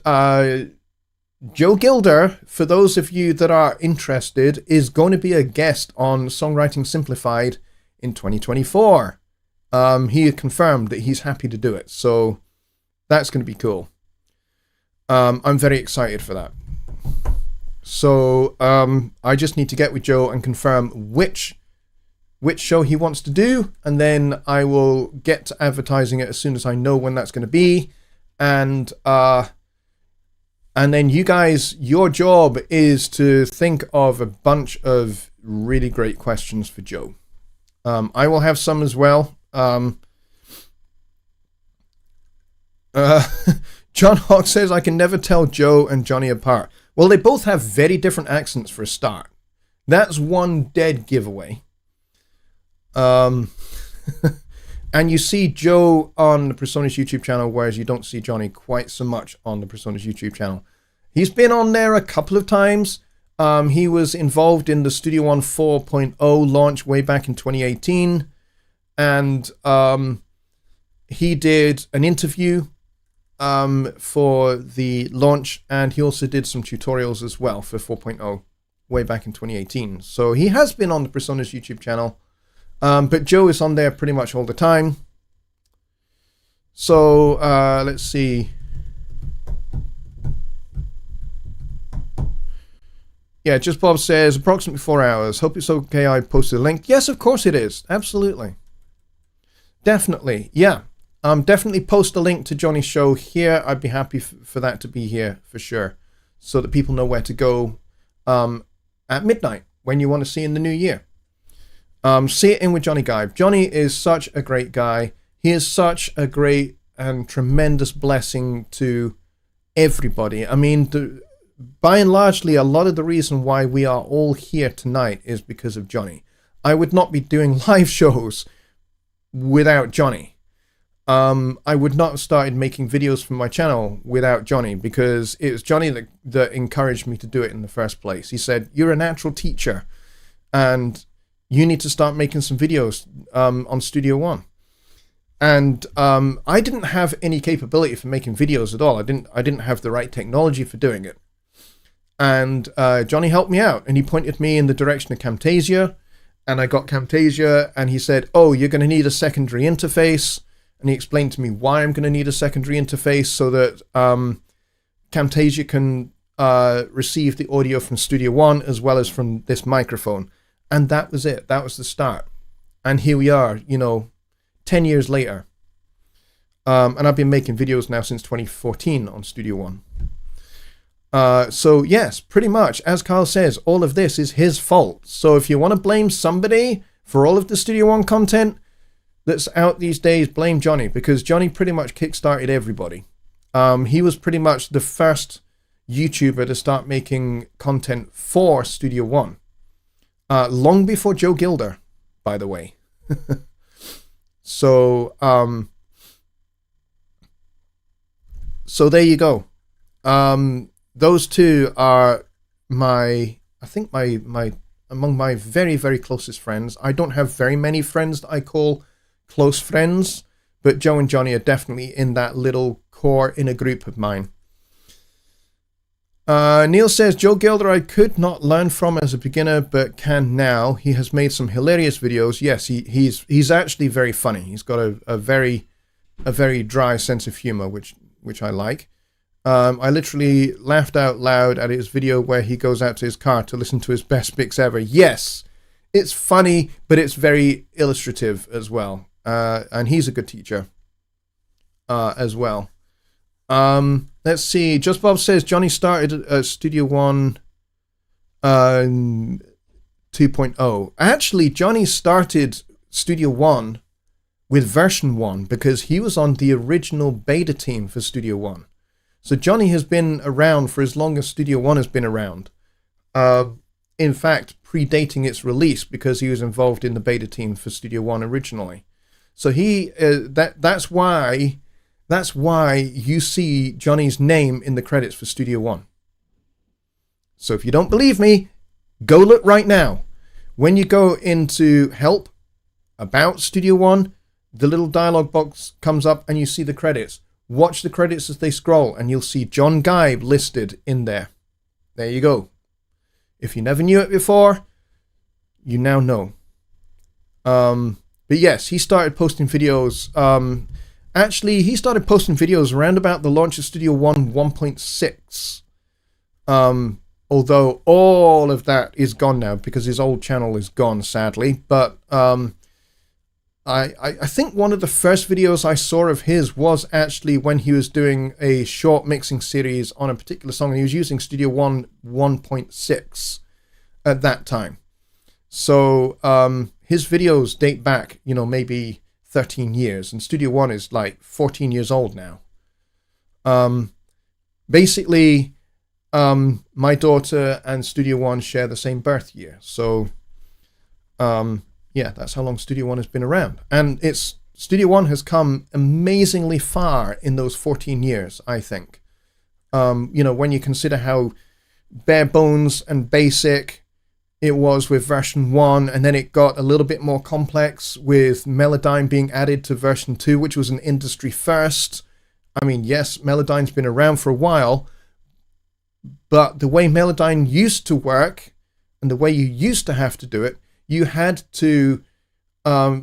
Joe Gilder, for those of you that are interested, is going to be a guest on Songwriting Simplified in 2024. He confirmed that he's happy to do it. So that's going to be cool. I'm very excited for that. So I just need to get with Joe and confirm which show he wants to do, and then I will get to advertising it as soon as I know when that's going to be. And then you guys, your job is to think of a bunch of really great questions for Joe. I will have some as well. John Hawk says, I can never tell Joe and Jonny apart. Well, they both have very different accents for a start. That's one dead giveaway. And you see Joe on the Personas YouTube channel, whereas you don't see Jonny quite so much on the Personas YouTube channel. He's been on there a couple of times. He was involved in the Studio One 4.0 launch way back in 2018. And he did an interview for the launch, and he also did some tutorials as well for 4.0 way back in 2018. So he has been on the Personas YouTube channel, but Joe is on there pretty much all the time. So let's see. Yeah, Just Bob says approximately 4 hours. Hope it's okay I posted a link. Yes, of course it is. Absolutely. Definitely. Yeah. Definitely post a link to Jonny's show here. I'd be happy for that to be here for sure, so that people know where to go at midnight when you want to see in the new year. See it in with Jonny Gibe. Jonny is such a great guy. He is such a great and tremendous blessing to everybody. I mean, by and largely, a lot of the reason why we are all here tonight is because of Jonny. I would not be doing live shows without Jonny. I would not have started making videos for my channel without Jonny, because it was Jonny that encouraged me to do it in the first place. He said, "You're a natural teacher, and you need to start making some videos on Studio One." And I didn't have any capability for making videos at all. I didn't have the right technology for doing it. And Jonny helped me out, and he pointed me in the direction of Camtasia, and I got Camtasia, and he said, "Oh, you're going to need a secondary interface." And he explained to me why I'm going to need a secondary interface, so that Camtasia can receive the audio from Studio One as well as from this microphone. And that was it. That was the start. And here we are, 10 years later. And I've been making videos now since 2014 on Studio One. So yes, pretty much, as Carl says, all of this is his fault. So if you want to blame somebody for all of the Studio One content that's out these days, blame Jonny, because Jonny pretty much kickstarted everybody. He was pretty much the first YouTuber to start making content for Studio One. Long before Joe Gilder, by the way. So there you go. Those two are among my very, very closest friends. I don't have very many friends that I call close friends, but Joe and Jonny are definitely in that little core inner group of mine. Neil says, Joe Gilder I could not learn from as a beginner, but can now. He has made some hilarious videos. Yes, he's actually very funny. He's got a very dry sense of humor, which I like. I literally laughed out loud at his video where he goes out to his car to listen to his best mix ever. Yes, it's funny, but it's very illustrative as well. And he's a good teacher as well. Let's see. Just Bob says Jonny started Studio One 2.0. Actually, Jonny started Studio One with version 1 because he was on the original beta team for Studio One. So Jonny has been around for as long as Studio One has been around. In fact, predating its release, because he was involved in the beta team for Studio One originally. So that's why you see Jonny's name in the credits for Studio One. So if you don't believe me, go look right now. When you go into Help, About Studio One, the little dialogue box comes up and you see the credits. Watch the credits as they scroll and you'll see John Geib listed in there. There you go. If you never knew it before, you now know. But yes, he started posting videos. Actually, he started posting videos around about the launch of Studio One 1.6. Although all of that is gone now because his old channel is gone, sadly. But I think one of the first videos I saw of his was actually when he was doing a short mixing series on a particular song, and he was using Studio One 1.6 at that time. So his videos date back, maybe 13 years, and Studio One is like 14 years old now. Basically, my daughter and Studio One share the same birth year. So yeah, that's how long Studio One has been around. And Studio One has come amazingly far in those 14 years, I think. When you consider how bare bones and basic it was with version 1, and then it got a little bit more complex with Melodyne being added to version 2, which was an industry first. I mean, yes, Melodyne's been around for a while, but the way Melodyne used to work and the way you used to have to do it, you had to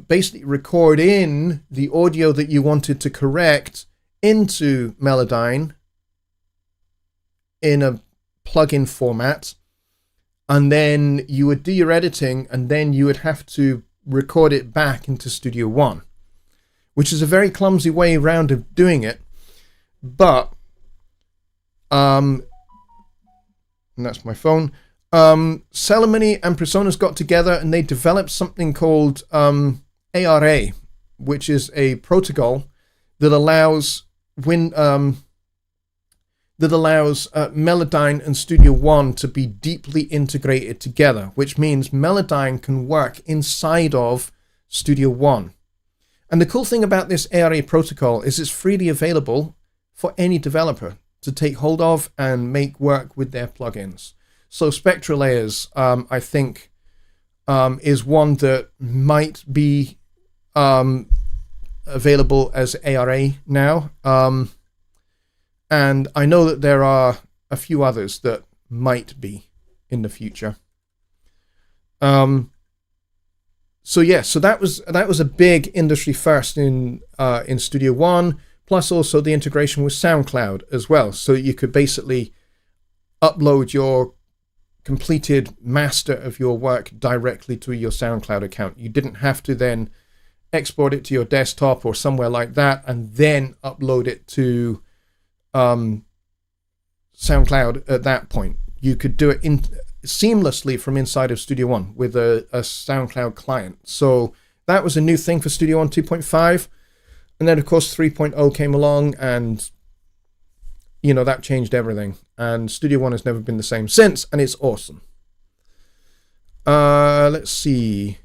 basically record in the audio that you wanted to correct into Melodyne in a plugin format, and then you would do your editing, and then you would have to record it back into Studio One, which is a very clumsy way around of doing it. But and that's my phone. Celemony and Presonus got together and they developed something called ARA, which is a protocol that allows Melodyne and Studio One to be deeply integrated together, which means Melodyne can work inside of Studio One. And the cool thing about this ARA protocol is it's freely available for any developer to take hold of and make work with their plugins. So Spectra Layers, I think, is one that might be available as ARA now. And I know that there are a few others that might be in the future. So that was a big industry first in Studio One, plus also the integration with SoundCloud as well. So you could basically upload your completed master of your work directly to your SoundCloud account. You didn't have to then export it to your desktop or somewhere like that and then upload it to SoundCloud at that point. You could do it seamlessly from inside of Studio One with a SoundCloud client. So that was a new thing for Studio One 2.5. And then, of course, 3.0 came along and, that changed everything. And Studio One has never been the same since, and it's awesome. Let's see.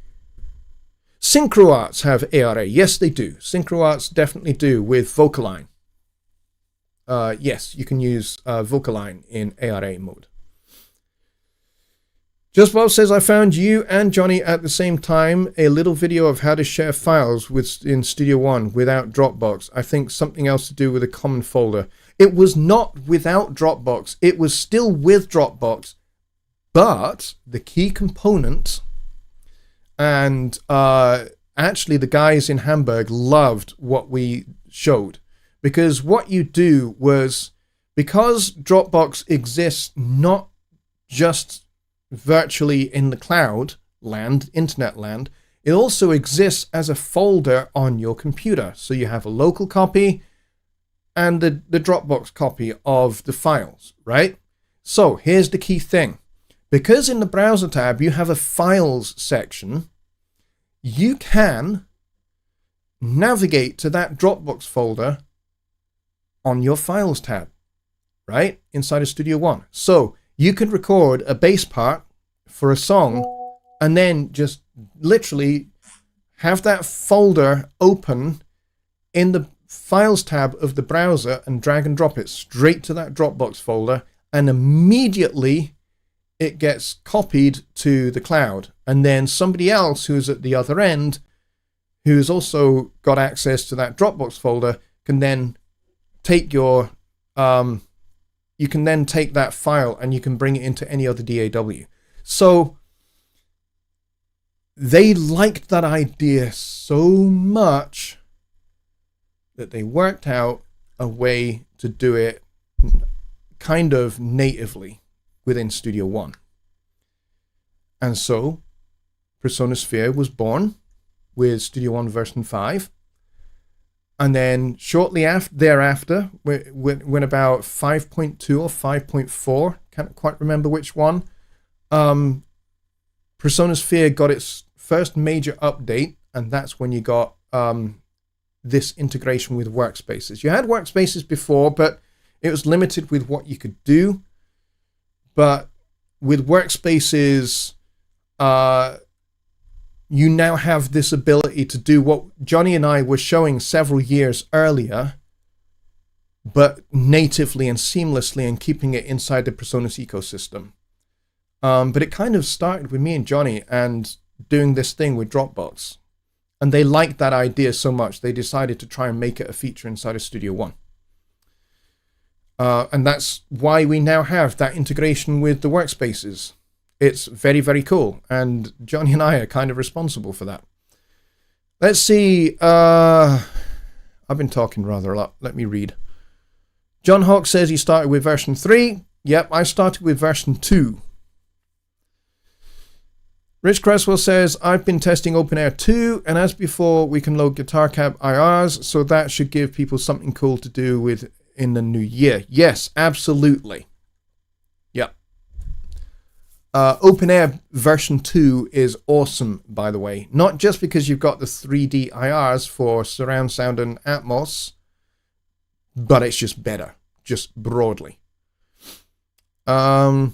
SynchroArts have ARA. Yes, they do. SynchroArts definitely do with Vocaline. Yes, you can use Vocaline in ARA mode. Just Bob says, I found you and Jonny at the same time a little video of how to share files in Studio One without Dropbox. I think something else to do with a common folder. It was not without Dropbox. It was still with Dropbox. But the key component, and actually the guys in Hamburg loved what we showed. Because what you do was, because Dropbox exists not just virtually in the cloud land, internet land, it also exists as a folder on your computer. So you have a local copy and the Dropbox copy of the files, right? So here's the key thing. Because in the browser tab you have a files section, you can navigate to that Dropbox folder on your files tab, right? Inside of Studio One. So you could record a bass part for a song and then just literally have that folder open in the files tab of the browser and drag and drop it straight to that Dropbox folder, and immediately it gets copied to the cloud. And then somebody else who's at the other end, who's also got access to that Dropbox folder, can then take your you can then take that file and you can bring it into any other DAW. So they liked that idea so much that they worked out a way to do it kind of natively within Studio One. And so Persona Sphere was born with Studio One version 5. And then shortly thereafter, when about 5.2 or 5.4, can't quite remember which one, Persona Sphere got its first major update, and that's when you got this integration with workspaces. You had workspaces before, but it was limited with what you could do. But with workspaces, you now have this ability to do what Jonny and I were showing several years earlier, but natively and seamlessly and keeping it inside the Personas ecosystem. But it kind of started with me and Jonny and doing this thing with Dropbox. And they liked that idea so much, they decided to try and make it a feature inside of Studio One. And that's why we now have that integration with the workspaces. It's very, very cool. And Jonny and I are kind of responsible for that. Let's see. I've been talking rather a lot. Let me read. John Hawk says he started with version 3. Yep, I started with version 2. Rich Cresswell says, I've been testing OpenAir 2, and as before, we can load Guitar Cab IRs, so that should give people something cool to do with in the new year. Yes, absolutely. Yep. OpenAir version 2 is awesome, by the way. Not just because you've got the 3D IRs for surround sound and Atmos, but it's just better, just broadly. Let's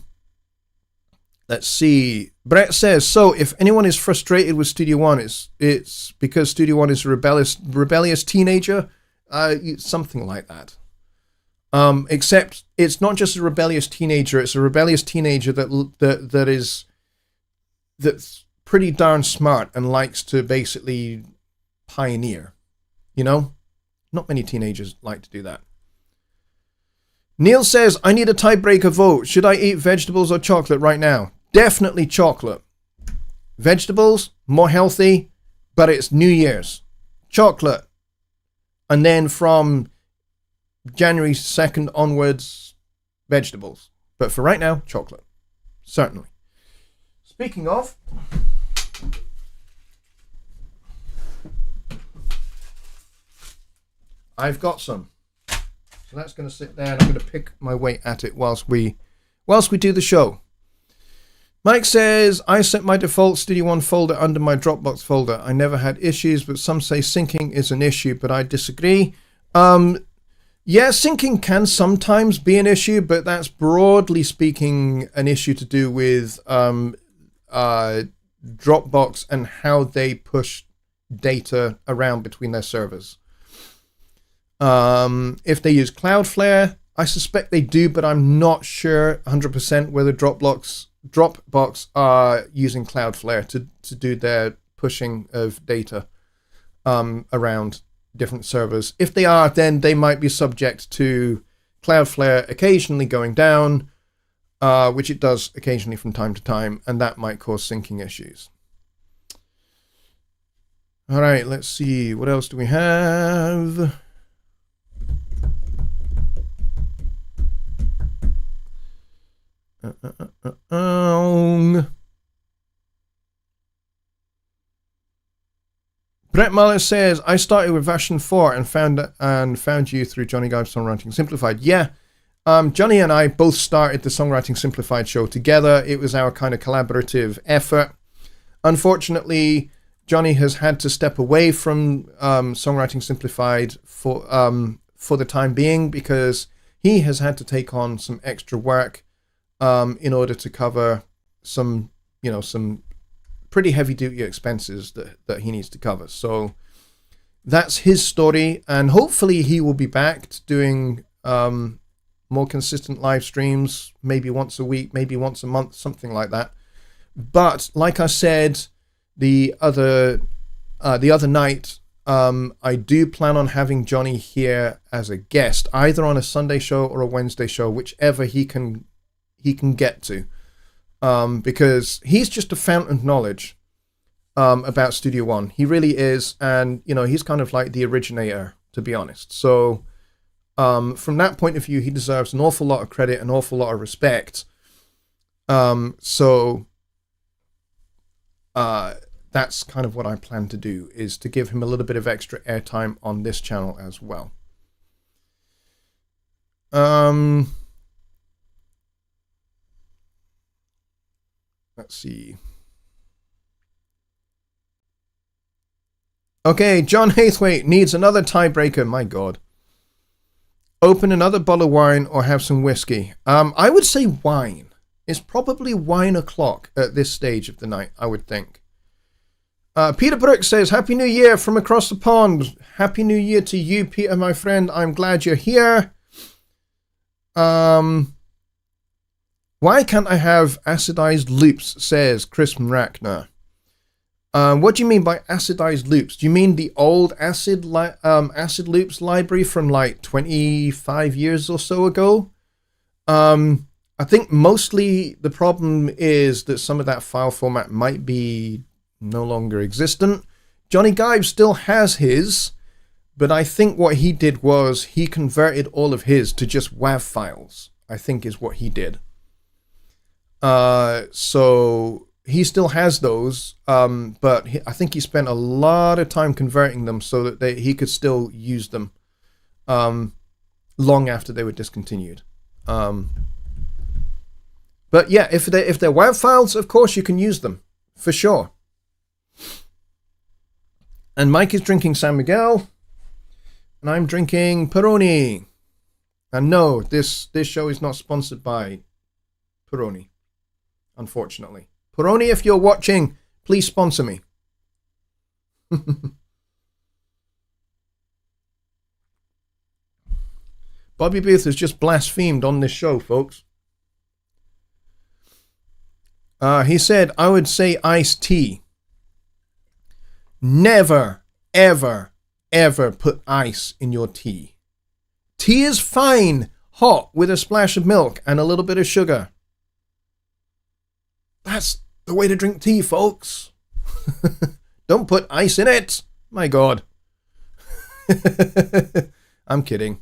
Let's see. Brett says, so if anyone is frustrated with Studio One, it's because Studio One is a rebellious teenager. Something like that. Except it's not just a rebellious teenager, it's a rebellious teenager that's pretty darn smart and likes to basically pioneer. You know? Not many teenagers like to do that. Neil says, I need a tiebreaker vote. Should I eat vegetables or chocolate right now? Definitely chocolate. Vegetables, more healthy, but it's New Year's. Chocolate. And then from January 2nd onwards, vegetables. But for right now, chocolate. Certainly. Speaking of, I've got some. So that's going to sit there, and I'm going to pick my way at it whilst we do the show. Mike says, I set my default Studio One folder under my Dropbox folder. I never had issues, but some say syncing is an issue, but I disagree. Yeah, syncing can sometimes be an issue, but that's broadly speaking an issue to do with Dropbox and how they push data around between their servers. If they use Cloudflare, I suspect they do, but I'm not sure 100% whether Dropbox are using Cloudflare to do their pushing of data around different servers. If they are, then they might be subject to Cloudflare occasionally going down, which it does occasionally from time to time, and that might cause syncing issues. All right, let's see. What else do we have? Brett Muller says, I started with version 4 and found you through Jonny Gibe's Songwriting Simplified. Yeah, Jonny and I both started the Songwriting Simplified show together. It was our kind of collaborative effort. Unfortunately, Jonny has had to step away from Songwriting Simplified for the time being because he has had to take on some extra work in order to cover some pretty heavy-duty expenses that he needs to cover. So that's his story, and hopefully he will be back to doing more consistent live streams, maybe once a week, maybe once a month, something like that. But like I said the other night, I do plan on having Jonny here as a guest, either on a Sunday show or a Wednesday show, whichever he can get to, because he's just a fountain of knowledge about Studio One. He really is, and he's kind of like the originator, to be honest. So from that point of view, he deserves an awful lot of credit, an awful lot of respect. So that's kind of what I plan to do, is to give him a little bit of extra airtime on this channel as well. Let's see. Okay, John Hathwaite needs another tiebreaker. My God. Open another bottle of wine or have some whiskey. I would say wine. It's probably wine o'clock at this stage of the night, I would think. Peter Brooks says, Happy New Year from across the pond. Happy New Year to you, Peter, my friend. I'm glad you're here. Why can't I have acidized loops, says Chris Mrackner. What do you mean by acidized loops? Do you mean the old acid loops library from like 25 years or so ago? I think mostly the problem is that some of that file format might be no longer existent. Jonny Gibe still has his, but I think what he did was he converted all of his to just WAV files, I think is what he did. So he still has those, but I think he spent a lot of time converting them so that he could still use them long after they were discontinued. But yeah, if they're WAV files, of course you can use them, for sure. And Mike is drinking San Miguel, and I'm drinking Peroni. And no, this show is not sponsored by Peroni. unfortunately. Peroni, if you're watching, please sponsor me. Bobby Booth has just blasphemed on this show, folks. He said, I would say iced tea. Never, ever, ever put ice in your tea. Tea is fine, hot, with a splash of milk and a little bit of sugar. That's the way to drink tea, folks. Don't put ice in it. My God. I'm kidding.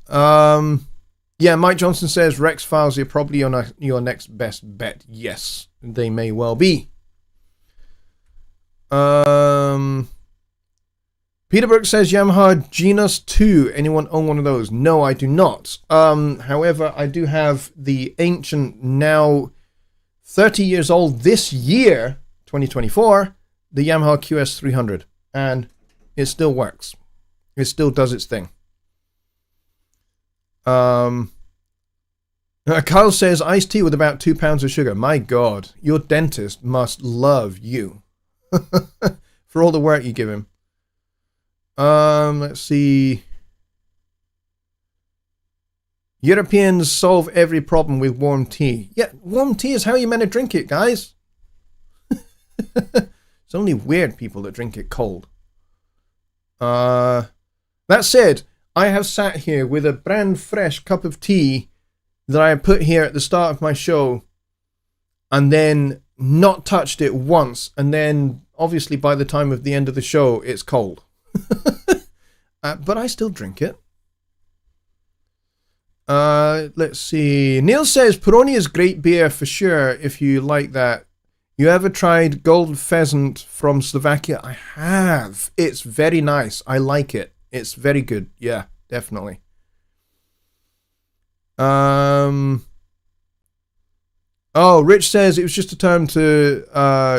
Yeah, Mike Johnson says Rex Files are probably your next best bet. Yes, they may well be. Peter Brooks says Yamaha Genus 2. Anyone own one of those? No, I do not. However, I do have the ancient, now 30 years old this year, 2024, the Yamaha QS300. And it still works. It still does its thing. Kyle says iced tea with about 2 pounds of sugar. My God, your dentist must love you for all the work you give him. Let's see. Europeans solve every problem with warm tea. Yeah, warm tea is how you're meant to drink it, guys. It's only weird people that drink it cold. That said, I have sat here with a brand fresh cup of tea that I put here at the start of my show and then not touched it once, and then obviously by the time of the end of the show it's cold. But I still drink it. Let's see. Neil says Peroni is great beer for sure if you like that. You ever tried Golden Pheasant from Slovakia? I have. It's very nice. I like it. It's very good. Yeah, definitely. Oh, Rich says it was just a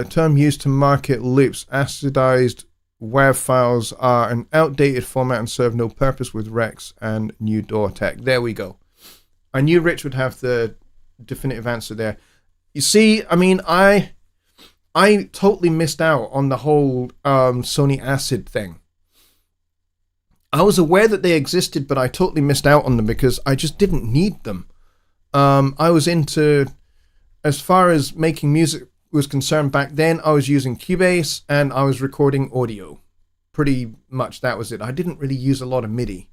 term used to market loops. Acidized WAV files are an outdated format and serve no purpose with Rex and new door tech. There we go. I knew Rich would have the definitive answer there. You see, I mean, I totally missed out on the whole Sony Acid thing. I was aware that they existed, but I totally missed out on them because I just didn't need them. I was into, as far as making music was concerned back then, I was using Cubase and I was recording audio. Pretty much that was it. I didn't really use a lot of MIDI.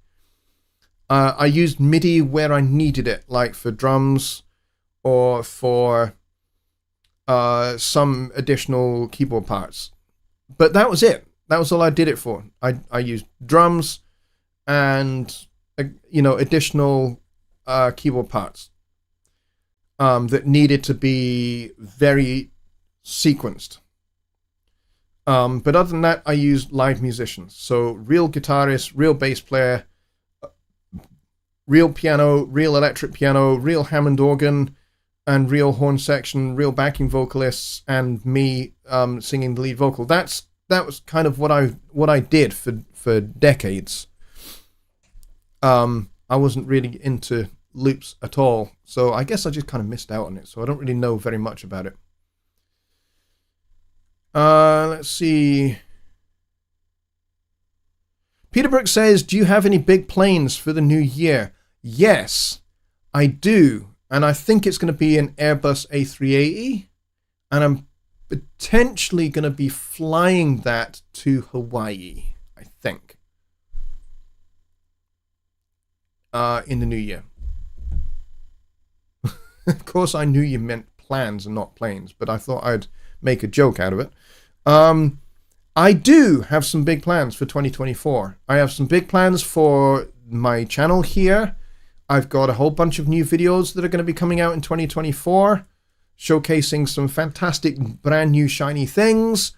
I used MIDI where I needed it, like for drums or for some additional keyboard parts. But that was it. That was all I did it for. I used drums and additional keyboard parts that needed to be very sequenced. But other than that, I used live musicians. So real guitarist, real bass player, real piano, real electric piano, real Hammond organ, and real horn section, real backing vocalists, and me singing the lead vocal. That was kind of what I did for decades. I wasn't really into loops at all, so I guess I just kind of missed out on it. So I don't really know very much about it. Let's see. Peter Brooks says, do you have any big plans for the new year? Yes, I do. And I think it's going to be an Airbus A380. And I'm potentially going to be flying that to Hawaii, I think. In the new year. Of course, I knew you meant plans and not planes, but I thought I'd make a joke out of it. I do have some big plans for 2024. I have some big plans for my channel here. I've got a whole bunch of new videos that are going to be coming out in 2024, showcasing some fantastic brand new shiny things.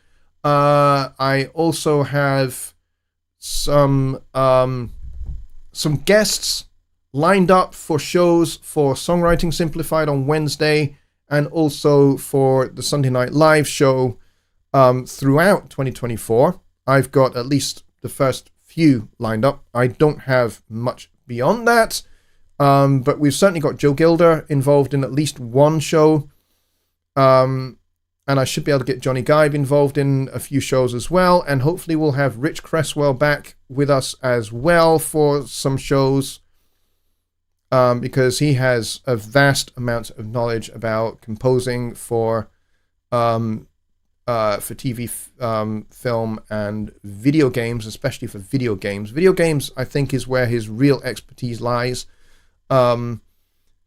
I also have some guests lined up for shows for Songwriting Simplified on Wednesday, and also for the Sunday Night Live show throughout 2024. I've got at least the first few lined up. I don't have much beyond that. But we've certainly got Joe Gilder involved in at least one show. And I should be able to get Johnny Gibe involved in a few shows as well. And hopefully we'll have Rich Cresswell back with us as well for some shows. Because he has a vast amount of knowledge about composing for TV, film, and video games, especially for video games. Video games, I think, is where his real expertise lies,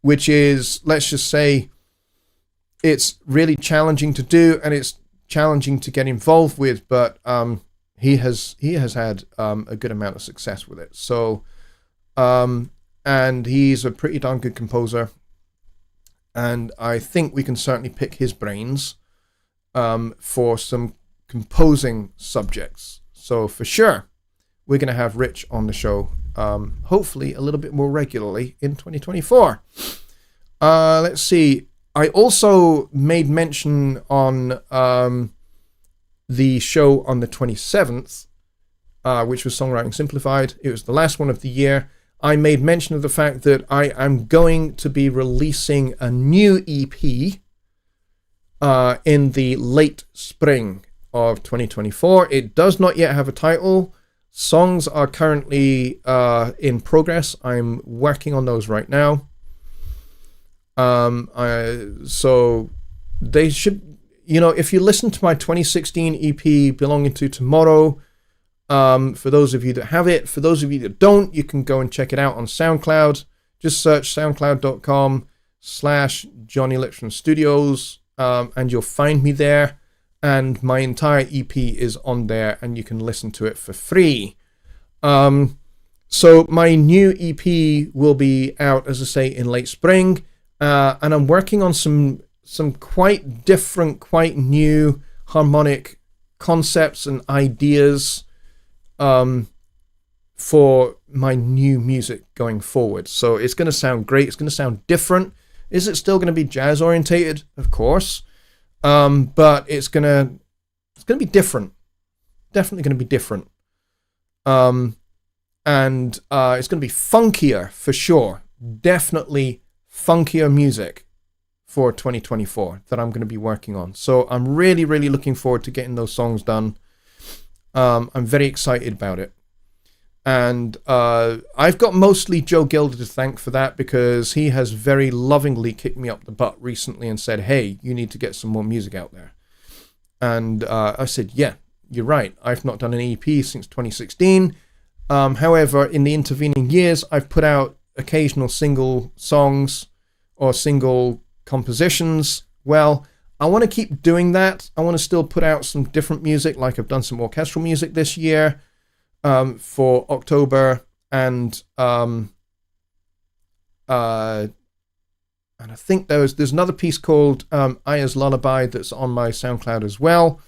which is, let's just say, it's really challenging to do, and it's challenging to get involved with, but he has had a good amount of success with it. So, and he's a pretty darn good composer, and I think we can certainly pick his brains for some composing subjects. So for sure, we're going to have Rich on the show, hopefully a little bit more regularly in 2024. Let's see. I also made mention on the show on the 27th, which was Songwriting Simplified. It was the last one of the year. I made mention of the fact that I am going to be releasing a new EP in the late spring of 2024. It does not yet have a title. Songs are currently in progress. I'm working on those right now. So they should, if you listen to my 2016 EP Belonging to Tomorrow, for those of you that have it, for those of you that don't, you can go and check it out on SoundCloud. Just search soundcloud.com/Jonny Lipsham Studios, and you'll find me there. And my entire EP is on there, and you can listen to it for free. So my new EP will be out, as I say, in late spring. And I'm working on some quite different, quite new harmonic concepts and ideas for my new music going forward. So it's going to sound great. It's going to sound different. Is it still going to be jazz orientated? Of course. But it's going to be different. Definitely going to be different. And it's going to be funkier for sure. Definitely funkier music for 2024 that I'm going to be working on. So I'm really, really looking forward to getting those songs done. I'm very excited about it. And I've got mostly Joe Gilder to thank for that, because he has very lovingly kicked me up the butt recently and said, hey, you need to get some more music out there. And I said, yeah, you're right. I've not done an EP since 2016. However, in the intervening years, I've put out occasional single songs or single compositions. Well, I want to keep doing that. I want to still put out some different music, like I've done some orchestral music this year for October, and I think there's another piece called Aya's Lullaby that's on my SoundCloud as well.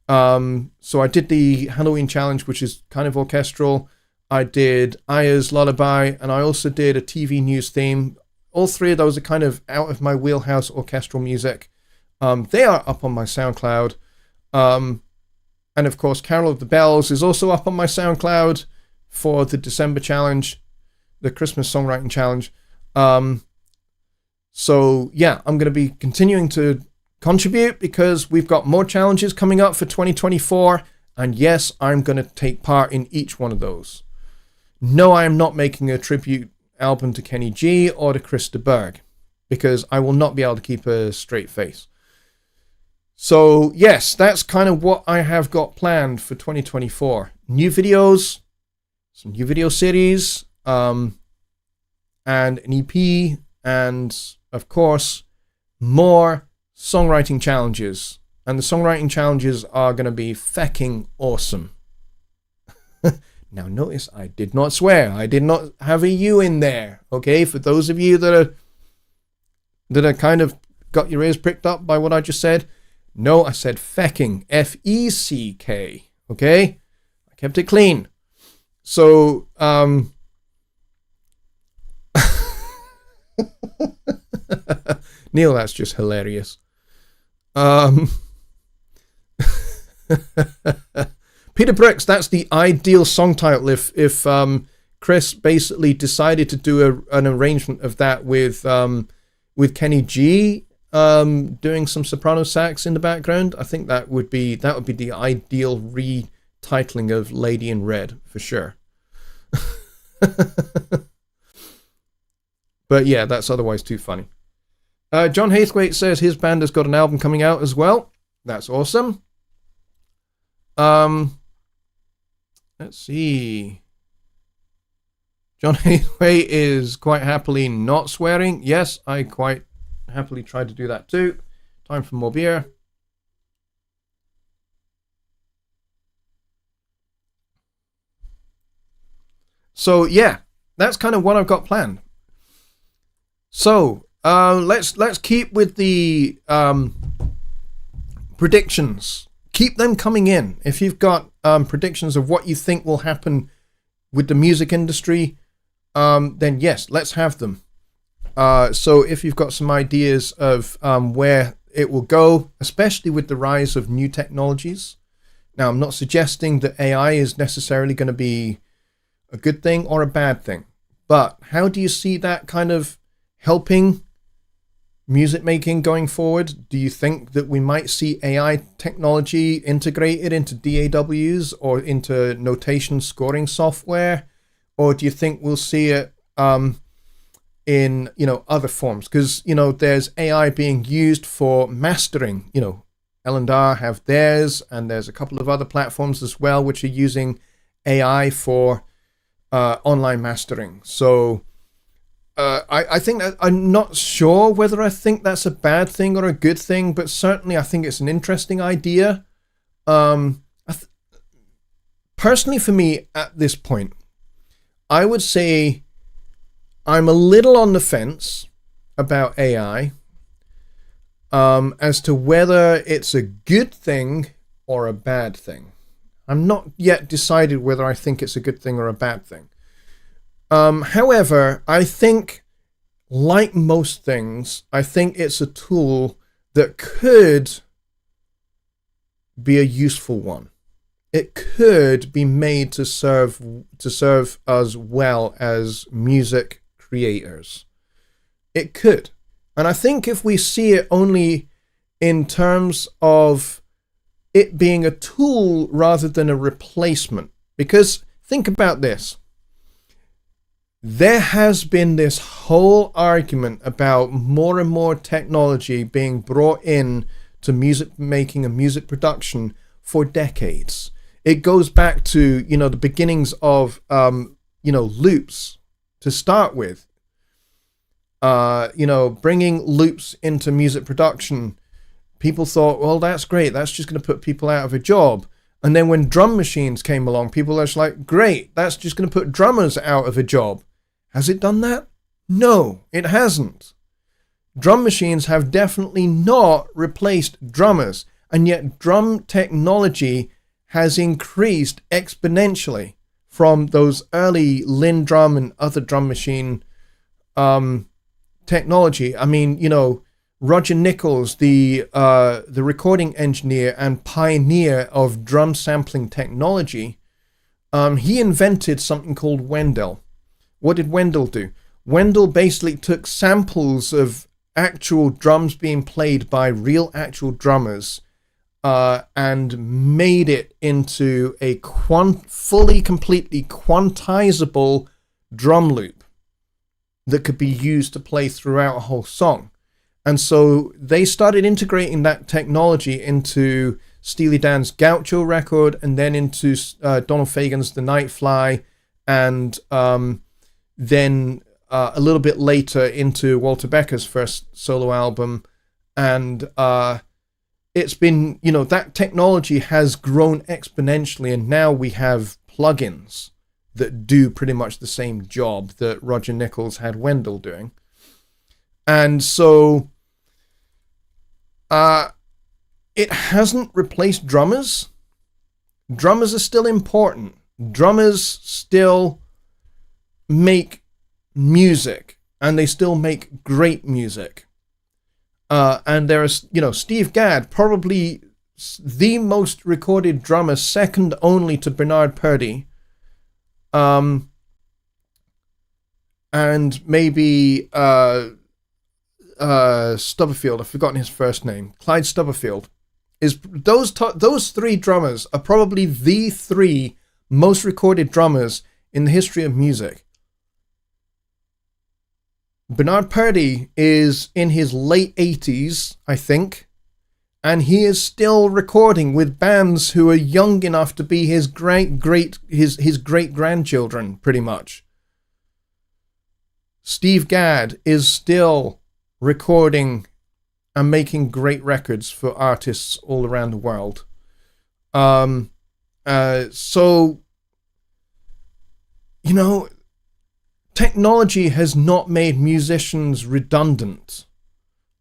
So I did the Halloween challenge, which is kind of orchestral. I did Aya's Lullaby, and I also did a TV news theme. All three of those are kind of out of my wheelhouse orchestral music. They are up on my SoundCloud. And of course, Carol of the Bells is also up on my SoundCloud for the December challenge, the Christmas songwriting challenge. So yeah, I'm going to be continuing to contribute because we've got more challenges coming up for 2024. And yes, I'm going to take part in each one of those. No, I am not making a tribute album to Kenny G or to Chris de Burgh, because I will not be able to keep a straight face. So yes, that's kind of what I have got planned for 2024. New videos, some new video series, and an EP, and of course, more songwriting challenges. And the songwriting challenges are going to be fecking awesome. Now notice, I did not swear. I did not have a U in there. Okay, for those of you that are kind of got your ears pricked up by what I just said. No, I said fecking. F-E-C-K. Okay? I kept it clean. So, Neil, that's just hilarious. Peter Brooks, that's the ideal song title if Chris basically decided to do an arrangement of that with Kenny G doing some soprano sax in the background. I think that would be the ideal retitling of Lady in Red for sure. But yeah, that's otherwise too funny. John Hathwaite says his band has got an album coming out as well. That's awesome. Let's see. John Hathwaite is quite happily not swearing. Yes, I quite happily tried to do that too. Time for more beer. So yeah, that's kind of what I've got planned. So let's keep with the predictions. Keep them coming in. If you've got predictions of what you think will happen with the music industry, then yes, let's have them. So if you've got some ideas of where it will go, especially with the rise of new technologies. Now, I'm not suggesting that AI is necessarily going to be a good thing or a bad thing, but how do you see that kind of helping music making going forward? Do you think that we might see AI technology integrated into DAWs or into notation scoring software? Or do you think we'll see it in, other forms? Because, there's AI being used for mastering. L&R have theirs, and there's a couple of other platforms as well which are using AI for online mastering. So I think that I'm not sure whether I think that's a bad thing or a good thing, but certainly I think it's an interesting idea. Personally, for me at this point, I would say I'm a little on the fence about AI as to whether it's a good thing or a bad thing. I'm not yet decided whether I think it's a good thing or a bad thing. However, I think, like most things, I think it's a tool that could be a useful one. It could be made to serve us well as music creators. It could. And I think if we see it only in terms of it being a tool rather than a replacement, because think about this. There has been this whole argument about more and more technology being brought in to music making and music production for decades. It goes back to, the beginnings of, loops to start with. Bringing loops into music production. People thought, well, that's great. That's just going to put people out of a job. And then when drum machines came along, people were just like, great, that's just going to put drummers out of a job. Has it done that? No, it hasn't. Drum machines have definitely not replaced drummers, and yet drum technology has increased exponentially from those early Linn drum and other drum machine technology. I mean, Roger Nichols, the recording engineer and pioneer of drum sampling technology, he invented something called Wendell. What did Wendell do? Wendell basically took samples of actual drums being played by real actual drummers and made it into a fully, completely quantizable drum loop that could be used to play throughout a whole song. And so they started integrating that technology into Steely Dan's Gaucho record, and then into Donald Fagen's The Nightfly, and then a little bit later into Walter Becker's first solo album. And it's been, that technology has grown exponentially, and now we have plugins that do pretty much the same job that Roger Nichols had Wendell doing. And so it hasn't replaced drummers. Drummers are still important. Drummers still make music, and they still make great music. And there is, Steve Gadd, probably the most recorded drummer, second only to Bernard Purdie. and maybe Stubberfield. I've forgotten his first name. Clyde Stubberfield. Is those three drummers are probably the three most recorded drummers in the history of music. Bernard Purdie is in his late 80s, I think, and he is still recording with bands who are young enough to be his great grandchildren, pretty much. Steve Gadd is still recording and making great records for artists all around the world. So, you know, technology has not made musicians redundant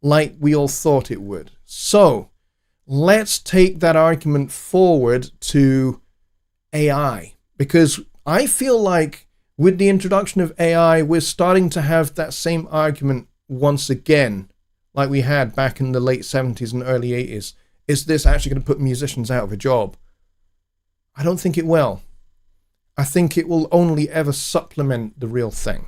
like we all thought it would. So, let's take that argument forward to AI, because I feel like with the introduction of AI, we're starting to have that same argument once again, like we had back in the late 70s and early 80s. Is this actually going to put musicians out of a job? I don't think it will. I think it will only ever supplement the real thing.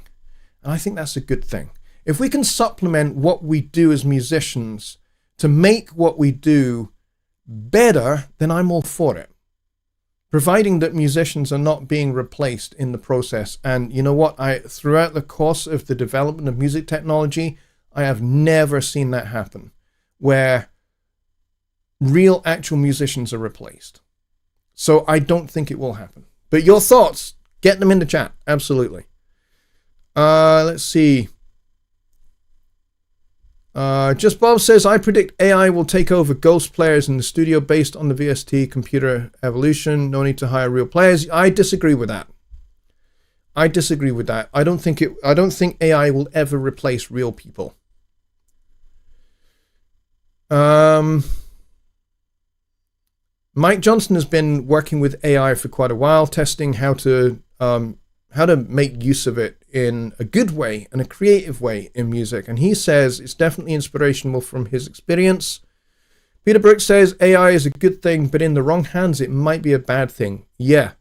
And I think that's a good thing. If we can supplement what we do as musicians to make what we do better, then I'm all for it. Providing that musicians are not being replaced in the process. And you know what? Throughout the course of the development of music technology, I have never seen that happen, where real actual musicians are replaced. So I don't think it will happen. But your thoughts, get them in the chat. Absolutely. Let's see. Just Bob says, I predict AI will take over ghost players in the studio based on the VST computer evolution. No need to hire real players. I disagree with that. I don't think AI will ever replace real people. Mike Johnson has been working with AI for quite a while, testing how to make use of it in a good way and a creative way in music. And he says it's definitely inspirational from his experience. Peter Brooks says AI is a good thing, but in the wrong hands, it might be a bad thing. Yeah,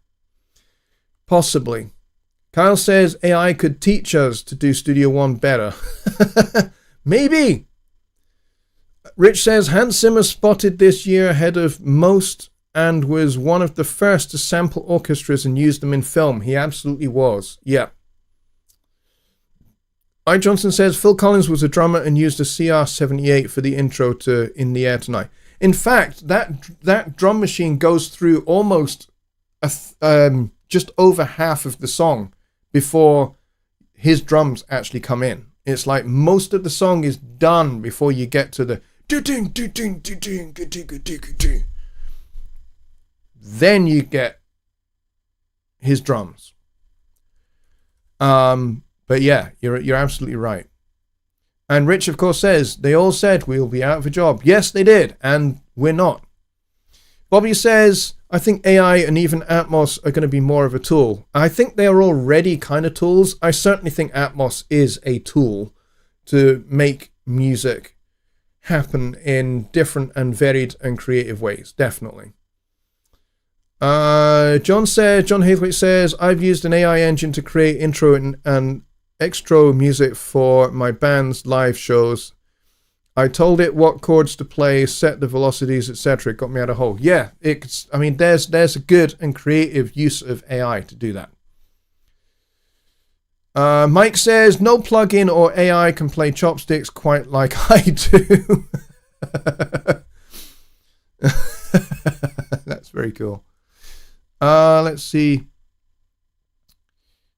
possibly. Kyle says AI could teach us to do Studio One better. Maybe. Rich says Hans Zimmer spotted this year ahead of most and was one of the first to sample orchestras and use them in film. He absolutely was. Yeah. I. Johnson says Phil Collins was a drummer and used a CR78 for the intro to In the Air Tonight. In fact, that drum machine goes through almost just over half of the song before his drums actually come in. It's like most of the song is done before you get to the then you get his drums. But yeah, you're absolutely right. And Rich, of course, says they all said we'll be out of a job. Yes, they did, and we're not. Bobby says, I think AI and even Atmos are going to be more of a tool. I think they are already kind of tools. I certainly think Atmos is a tool to make music happen in different and varied and creative ways. Definitely. John Hathwaite says, I've used an AI engine to create intro and extra music for my band's live shows. I told it what chords to play, set the velocities, etc. It got me out of hole. Yeah, there's a good and creative use of AI to do that. Mike says, no plugin or AI can play chopsticks quite like I do. That's very cool. Let's see.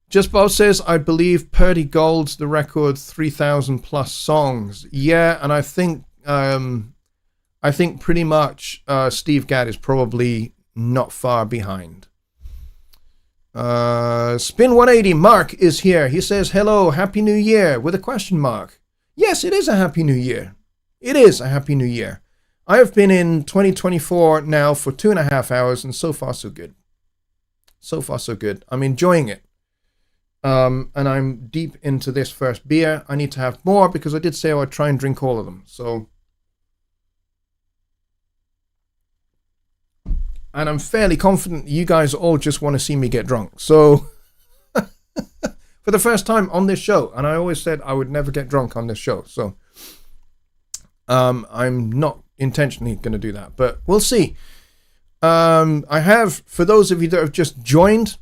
Just Bob says, I believe Purdy Gold's the record 3,000 plus songs. Yeah, and I think pretty much Steve Gadd is probably not far behind. Spin 180, Mark is here. He says, hello, Happy New Year, with a question mark. Yes, it is a Happy New Year. It is a Happy New Year. I have been in 2024 now for 2.5 hours, and so far so good. So far so good. I'm enjoying it. And I'm deep into this first beer. I need to have more because I did say I would try and drink all of them. So, and I'm fairly confident you guys all just want to see me get drunk. So, for the first time on this show. And I always said I would never get drunk on this show. So I'm not intentionally going to do that, but we'll see. I have, for those of you that have just joined,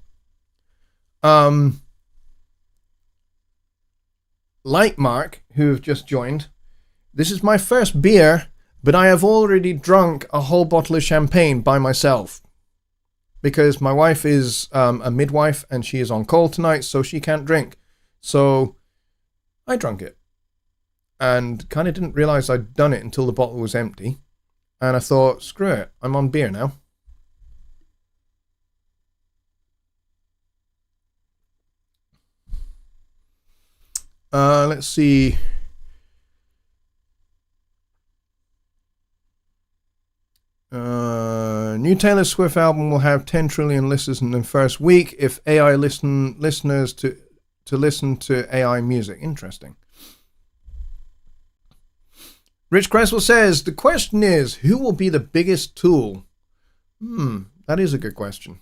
like Mark, who have just joined, this is my first beer, but I have already drunk a whole bottle of champagne by myself. Because my wife is a midwife and she is on call tonight, so she can't drink. So I drank it. And kind of didn't realize I'd done it until the bottle was empty. And I thought, screw it, I'm on beer now. Let's see. New Taylor Swift album will have 10 trillion listeners in the first week if AI listeners to listen to AI music. Interesting. Rich Cresswell says, the question is, who will be the biggest tool? That is a good question.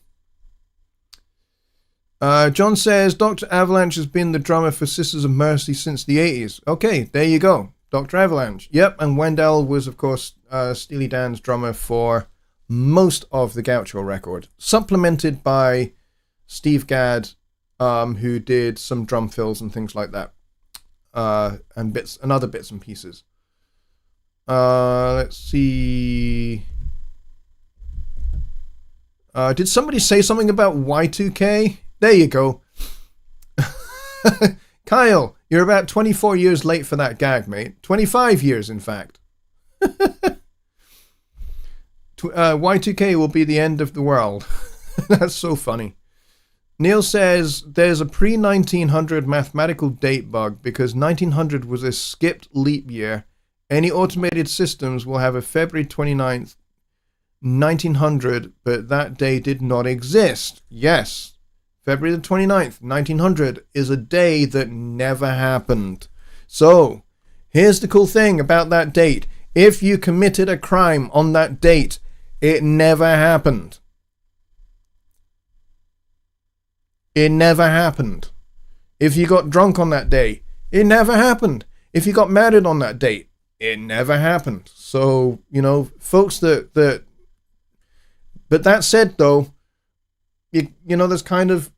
John says, Dr. Avalanche has been the drummer for Sisters of Mercy since the 80s. Okay, there you go. Dr. Avalanche. Yep, and Wendell was, of course, Steely Dan's drummer for most of the Gaucho record, supplemented by Steve Gadd, who did some drum fills and things like that, and other bits and pieces. Let's see. Did somebody say something about Y2K? There you go. Kyle, you're about 24 years late for that gag, mate. 25 years, in fact. Y2K will be the end of the world. That's so funny. Neil says there's a pre-1900 mathematical date bug because 1900 was a skipped leap year. Any automated systems will have a February 29th, 1900, but that day did not exist. Yes, February the 29th, 1900 is a day that never happened. So, here's the cool thing about that date. If you committed a crime on that date, it never happened. It never happened. If you got drunk on that day, it never happened. If you got married on that date, it never happened. So, you know, folks but that said though, you know, there's kind of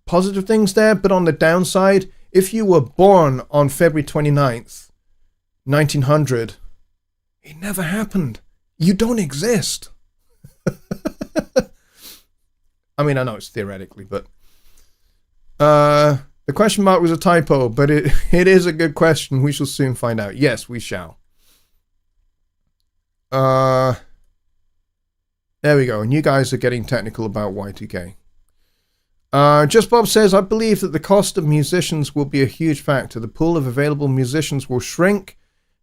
positive things there, but on the downside, if you were born on February 29th, 1900, it never happened. You don't exist. I mean, I know it's theoretically, but the question mark was a typo, but it is a good question. We shall soon find out. Yes, we shall. There we go. And you guys are getting technical about Y2K. Just Bob says, I believe that the cost of musicians will be a huge factor. The pool of available musicians will shrink.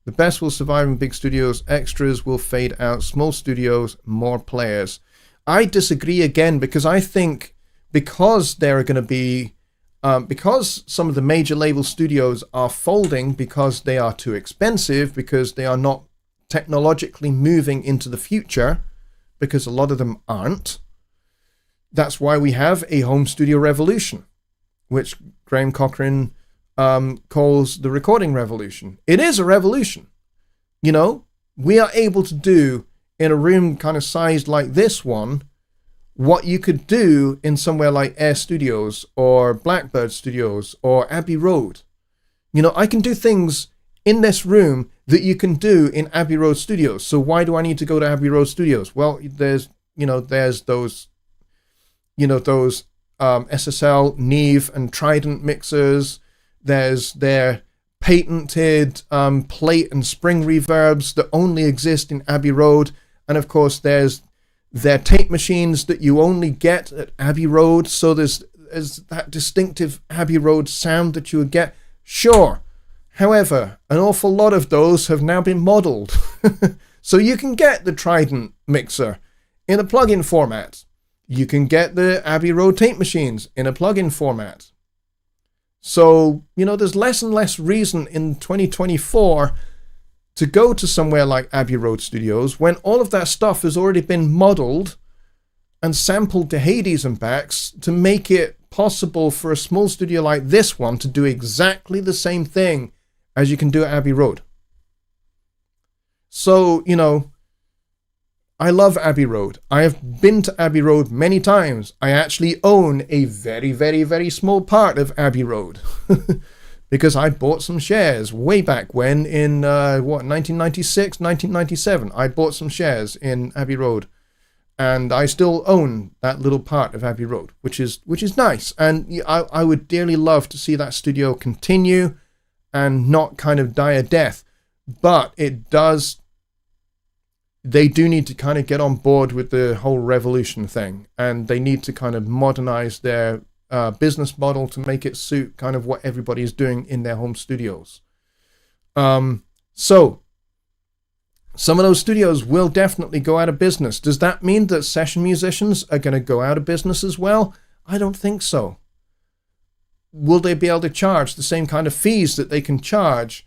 The best will survive in big studios. Extras will fade out. Small studios, more players. I disagree again because I think because there are going to be, because some of the major label studios are folding because they are too expensive, because they are not technologically moving into the future, because a lot of them aren't. That's why we have a home studio revolution, which Graham Cochran calls the recording revolution. It is a revolution. You know, we are able to do in a room kind of sized like this one, what you could do in somewhere like Air Studios or Blackbird Studios or Abbey Road. You know, I can do things in this room that you can do in Abbey Road Studios. So why do I need to go to Abbey Road Studios? Well, there's those SSL, Neve and Trident mixers. There's their patented plate and spring reverbs that only exist in Abbey Road. And of course, there's their tape machines that you only get at Abbey Road. So there's that distinctive Abbey Road sound that you would get. Sure. However, an awful lot of those have now been modeled. So you can get the Trident mixer in a plug-in format. You can get the Abbey Road tape machines in a plug-in format. So, you know, there's less and less reason in 2024 to go to somewhere like Abbey Road Studios when all of that stuff has already been modeled and sampled to Hades and backs to make it possible for a small studio like this one to do exactly the same thing as you can do at Abbey Road. So, you know, I love Abbey Road. I have been to Abbey Road many times. I actually own a very, very, very small part of Abbey Road because I bought some shares way back when in, 1996, 1997. I bought some shares in Abbey Road, and I still own that little part of Abbey Road, which is nice. And I would dearly love to see that studio continue and not kind of die a death. But they do need to kind of get on board with the whole revolution thing, and they need to kind of modernize their business model to make it suit kind of what everybody is doing in their home studios. So some of those studios will definitely go out of business. Does that mean that session musicians are going to go out of business as well? I don't think so. Will they be able to charge the same kind of fees that they can charge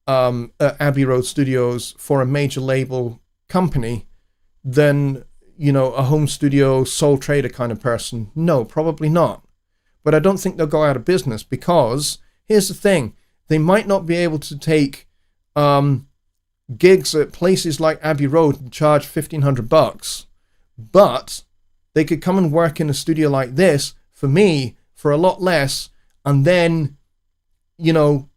at Abbey Road Studios for a major label company than, you know, a home studio sole trader kind of person? No, probably not. But I don't think they'll go out of business, because here's the thing: they might not be able to take gigs at places like Abbey Road and charge $1,500, but they could come and work in a studio like this for me for a lot less, and then, you know,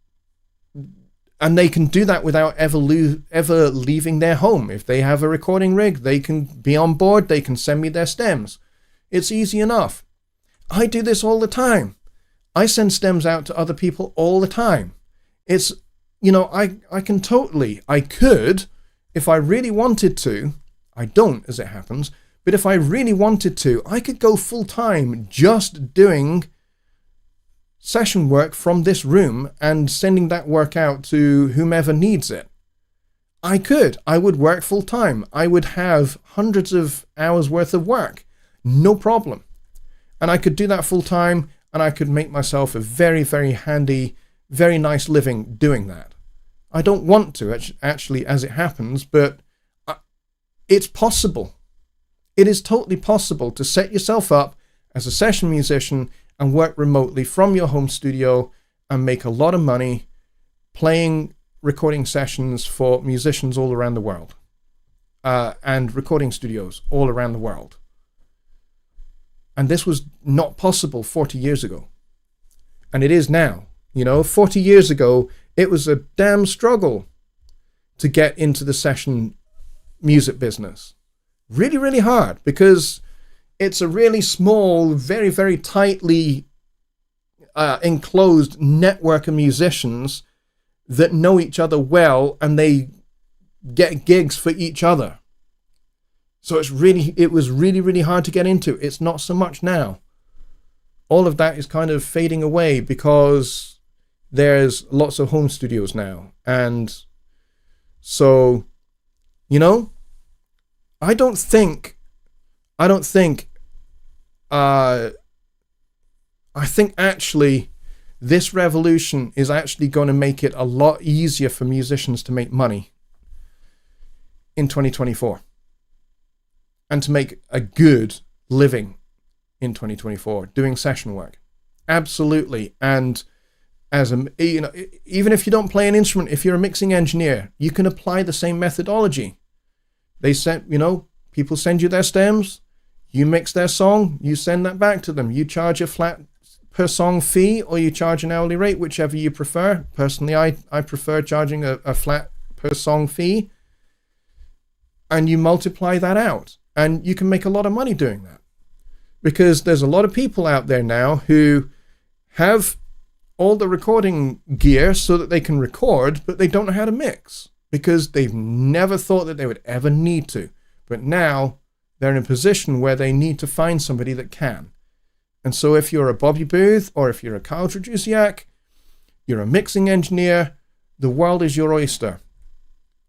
and they can do that without ever leaving their home. If they have a recording rig, they can be on board. They can send me their stems. It's easy enough. I do this all the time. I send stems out to other people all the time. It's, you know, I could, if I really wanted to. I don't, as it happens. But if I really wanted to, I could go full time just doing session work from this room and sending that work out to whomever needs it. I would work full time. I would have hundreds of hours worth of work, no problem. And I could do that full time, and I could make myself a very, very handy, very nice living doing that. I don't want to, actually, as it happens, but it's possible. It is totally possible to set yourself up as a session musician and work remotely from your home studio and make a lot of money playing recording sessions for musicians all around the world, and recording studios all around the world. And this was not possible 40 years ago. And it is now. You know, 40 years ago, it was a damn struggle to get into the session music business. Really, really hard, because it's a really small, very, very tightly enclosed network of musicians that know each other well, and they get gigs for each other. So it was really, really hard to get into. It's not so much now. All of that is kind of fading away because there's lots of home studios now. And so, you know, I think actually this revolution is actually going to make it a lot easier for musicians to make money in 2024 and to make a good living in 2024 doing session work. Absolutely. And as a, you know, even if you don't play an instrument, if you're a mixing engineer, you can apply the same methodology. They send, you know, people send you their stems, you mix their song, you send that back to them. You charge a flat per song fee, or you charge an hourly rate, whichever you prefer. Personally, I prefer charging a flat per song fee, and you multiply that out, and you can make a lot of money doing that. Because there's a lot of people out there now who have all the recording gear so that they can record, but they don't know how to mix because they've never thought that they would ever need to. But now they're in a position where they need to find somebody that can. And so if you're a Bobby Booth, or if you're a Kyle Tradusiak, you're a mixing engineer, the world is your oyster.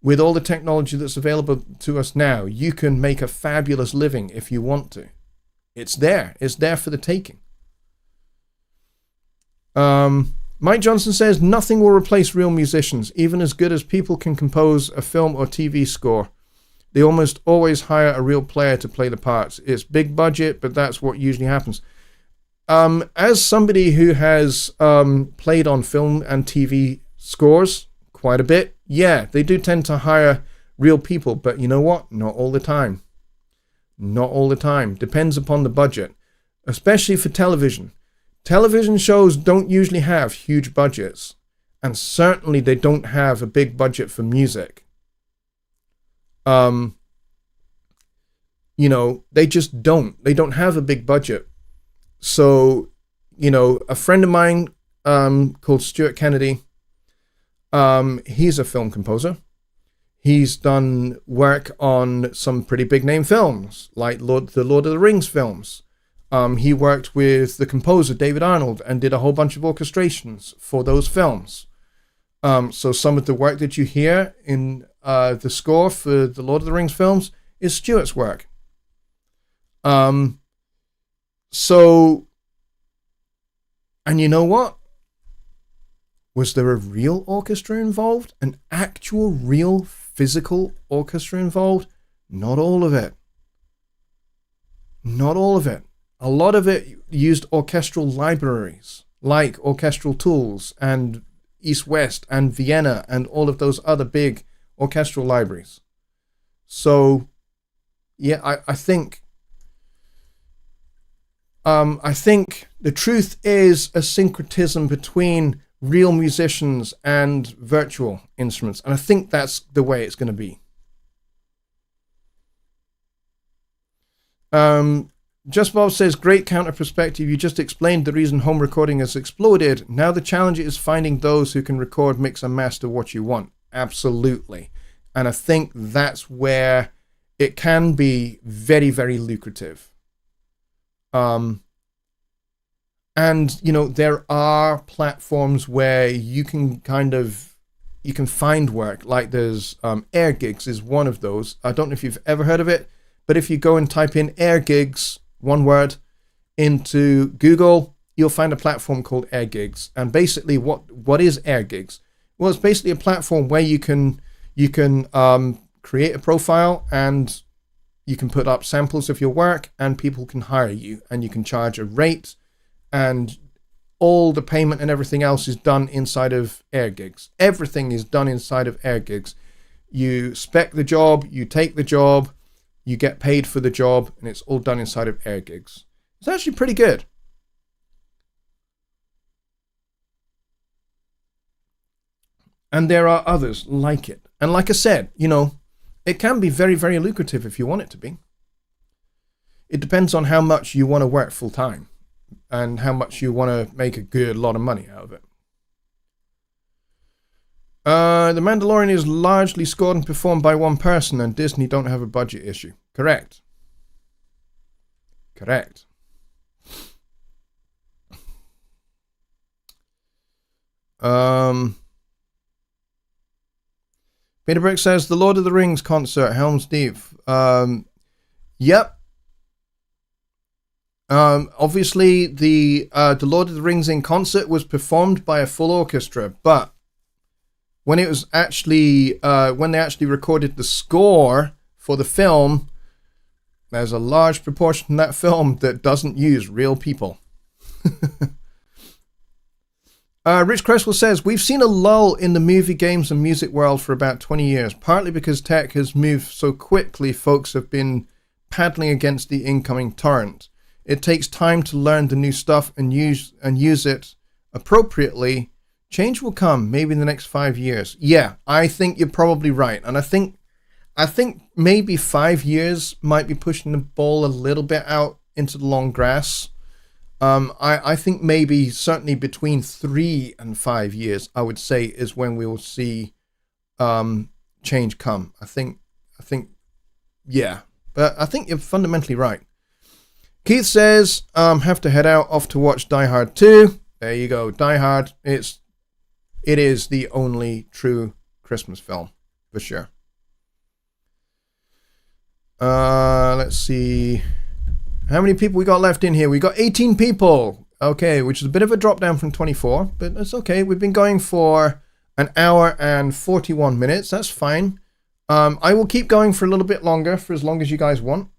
With all the technology that's available to us now, you can make a fabulous living if you want to. It's there. It's there for the taking. Mike Johnson says, nothing will replace real musicians. Even as good as people can compose a film or TV score, they almost always hire a real player to play the parts. It's big budget, but that's what usually happens. as somebody who has played on film and TV scores quite a bit, yeah, they do tend to hire real people, but you know what? Not all the time. Not all the time. Depends upon the budget, especially for television. Television shows don't usually have huge budgets, and certainly they don't have a big budget for music. You know, they just don't. They don't have a big budget. So, you know, a friend of mine called Stuart Kennedy, he's a film composer. He's done work on some pretty big name films, like the Lord of the Rings films. He worked with the composer David Arnold and did a whole bunch of orchestrations for those films. So some of the work that you hear in the score for the Lord of the Rings films is Stuart's work. So, and you know what? Was there a real orchestra involved? An actual, real, physical orchestra involved? Not all of it. Not all of it. A lot of it used orchestral libraries, like Orchestral Tools and East West and Vienna and all of those other big orchestral libraries. So, yeah, I think the truth is a syncretism between real musicians and virtual instruments. And I think that's the way it's going to be. Just Bob says, great counter perspective. You just explained the reason home recording has exploded. Now the challenge is finding those who can record, mix, and master what you want. Absolutely. And I think that's where it can be very, very lucrative. And, you know, there are platforms where you can you can find work. Like there's Air Gigs is one of those. I don't know if you've ever heard of it, but if you go and type in Air Gigs, one word, into Google, you'll find a platform called Air Gigs. And basically what is Air Gigs? Well, it's basically a platform where you can create a profile and you can put up samples of your work and people can hire you and you can charge a rate and all the payment and everything else is done inside of Air Gigs. Everything is done inside of Air Gigs. You spec the job, you take the job, you get paid for the job, and it's all done inside of Air Gigs. It's actually pretty good. And there are others like it. And like I said, you know, it can be very, very lucrative if you want it to be. It depends on how much you want to work full time and how much you want to make a good lot of money out of it. The Mandalorian is largely scored and performed by one person, and Disney don't have a budget issue. Correct. Correct. Peter Brick says, the Lord of the Rings concert, Helm's Deep. Yep. Obviously, the Lord of the Rings in concert was performed by a full orchestra, but when it was actually when they actually recorded the score for the film, there's a large proportion in that film that doesn't use real people. Rich Cresswell says, we've seen a lull in the movie, games, and music world for about 20 years, partly because tech has moved so quickly. Folks have been paddling against the incoming torrent. It takes time to learn the new stuff and use it appropriately. Change will come, maybe in the next 5 years. Yeah, I think you're probably right. And I think maybe 5 years might be pushing the ball a little bit out into the long grass. I think maybe certainly between 3 and 5 years, I would say, is when we will see change come. I think, yeah. But I think you're fundamentally right. Keith says, have to head out, off to watch Die Hard 2. There you go, Die Hard. It is the only true Christmas film, for sure. Let's see. How many people we got left in here? We got 18 people. Okay, which is a bit of a drop down from 24, but that's okay. We've been going for an hour and 41 minutes. That's fine. I will keep going for a little bit longer, for as long as you guys want.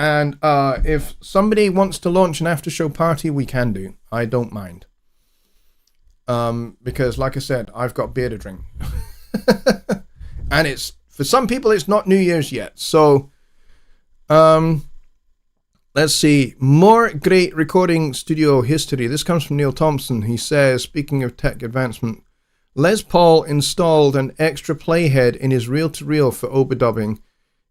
And if somebody wants to launch an after show party, we can do. I don't mind. Because like I said, I've got beer to drink. And it's, for some people, it's not New Year's yet. So, let's see. More great recording studio history. This comes from Neil Thompson. He says, speaking of tech advancement, Les Paul installed an extra playhead in his reel-to-reel for overdubbing.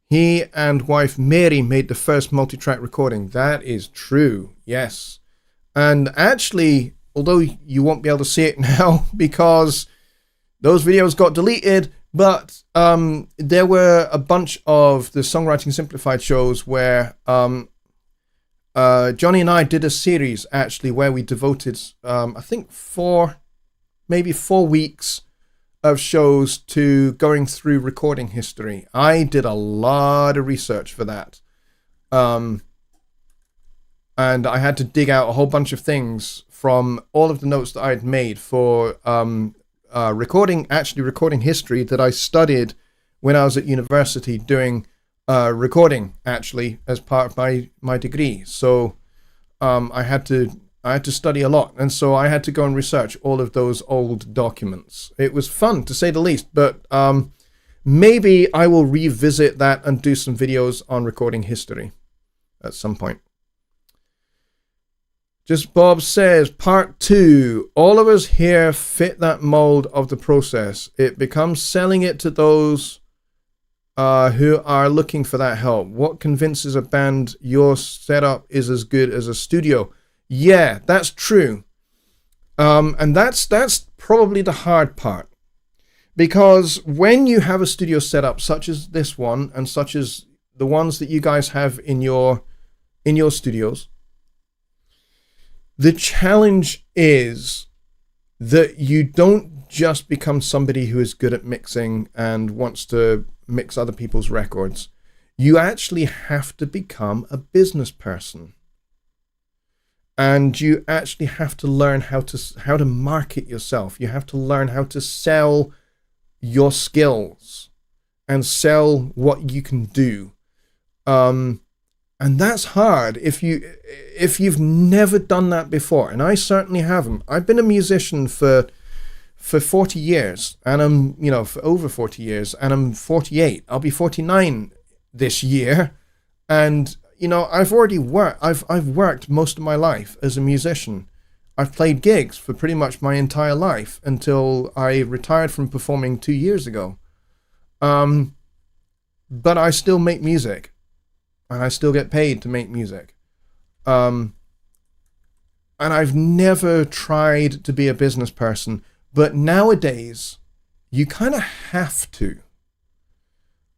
He and wife Mary made the first multi-track recording. That is true, yes. And actually, although you won't be able to see it now because those videos got deleted, but there were a bunch of the Songwriting Simplified shows where Jonny and I did a series, actually, where we devoted, I think, 4 weeks of shows to going through recording history. I did a lot of research for that. And I had to dig out a whole bunch of things from all of the notes that I had made for recording history that I studied when I was at university doing recording, actually, as part of my degree. So I had to study a lot, and so I had to go and research all of those old documents. It was fun, to say the least, but maybe I will revisit that and do some videos on recording history at some point. Just Bob says, part 2. All of us here fit that mold of the process. It becomes selling it to those who are looking for that help. What convinces a band your setup is as good as a studio? Yeah, that's true. And that's probably the hard part. Because when you have a studio setup such as this one and such as the ones that you guys have in your studios, the challenge is that you don't just become somebody who is good at mixing and wants to mix other people's records. You actually have to become a business person. And you actually have to learn how to market yourself. You have to learn how to sell your skills and sell what you can do. And that's hard if you've never done that before. And I certainly haven't. I've been a musician for 40 years, and I'm, for over 40 years, and I'm 48. I'll be 49 this year. And, I've already worked. I've worked most of my life as a musician. I've played gigs for pretty much my entire life until I retired from performing 2 years ago. But I still make music. And I still get paid to make music. And I've never tried to be a business person. But nowadays, you kind of have to.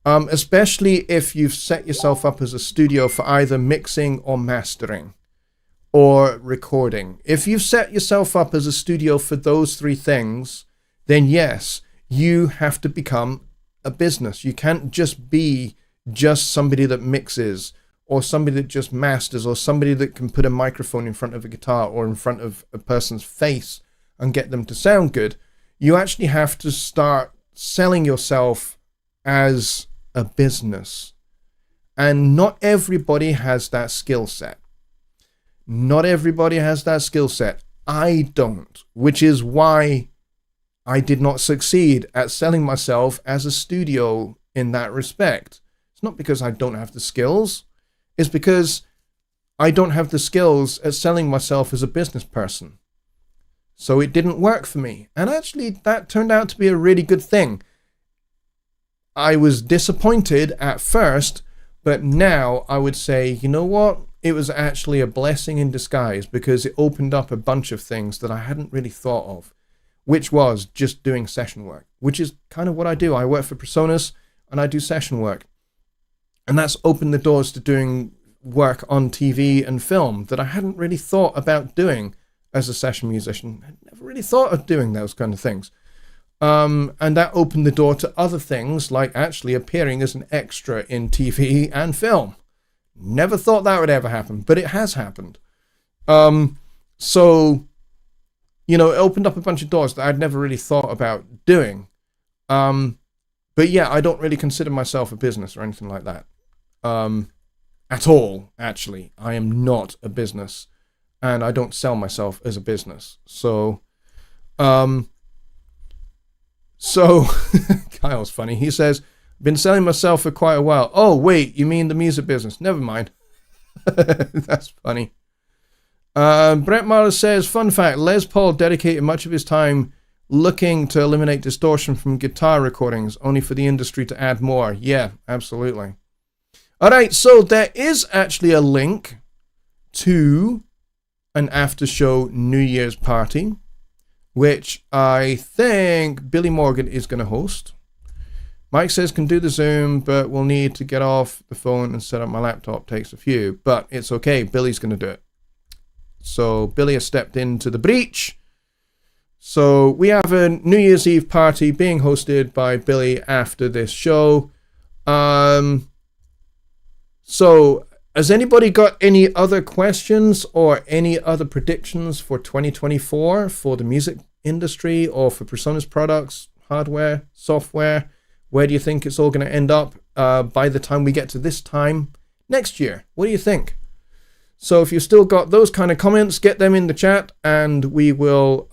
Especially if you've set yourself up as a studio for either mixing or mastering or recording. If you've set yourself up as a studio for those 3 things, then yes, you have to become a business. You can't just be just somebody that mixes, or somebody that just masters, or somebody that can put a microphone in front of a guitar or in front of a person's face and get them to sound good. You actually have to start selling yourself as a business. And not everybody has that skill set. Not everybody has that skill set. I don't, which is why I did not succeed at selling myself as a studio in that respect. Not because I don't have the skills, it's because I don't have the skills at selling myself as a business person. So it didn't work for me. And actually, that turned out to be a really good thing. I was disappointed at first, but now I would say, you know what? It was actually a blessing in disguise, because it opened up a bunch of things that I hadn't really thought of, which was just doing session work, which is kind of what I do. I work for Personas and I do session work. And that's opened the doors to doing work on TV and film that I hadn't really thought about doing as a session musician. I never really thought of doing those kind of things. And that opened the door to other things, like actually appearing as an extra in TV and film. Never thought that would ever happen, but it has happened. So, it opened up a bunch of doors that I'd never really thought about doing. But yeah, I don't really consider myself a business or anything like that. at all, actually. I am not a business, and I don't sell myself as a business. So Kyle's funny. He says, been selling myself for quite a while. Oh, wait, you mean the music business? Never mind. That's funny. Brett Marler says, fun fact, Les Paul dedicated much of his time looking to eliminate distortion from guitar recordings, only for the industry to add more. Yeah, absolutely. All right, so there is actually a link to an after-show New Year's party, which I think Billy Morgan is going to host. Mike says can do the Zoom, but we'll need to get off the phone and set up my laptop. Takes a few, but it's okay. Billy's going to do it. So Billy has stepped into the breach. So we have a New Year's Eve party being hosted by Billy after this show. So has anybody got any other questions or any other predictions for 2024 for the music industry or for Personas products, hardware, software? Where do you think it's all going to end up by the time we get to this time next year? What do you think? So if you've still got those kind of comments, get them in the chat, and we will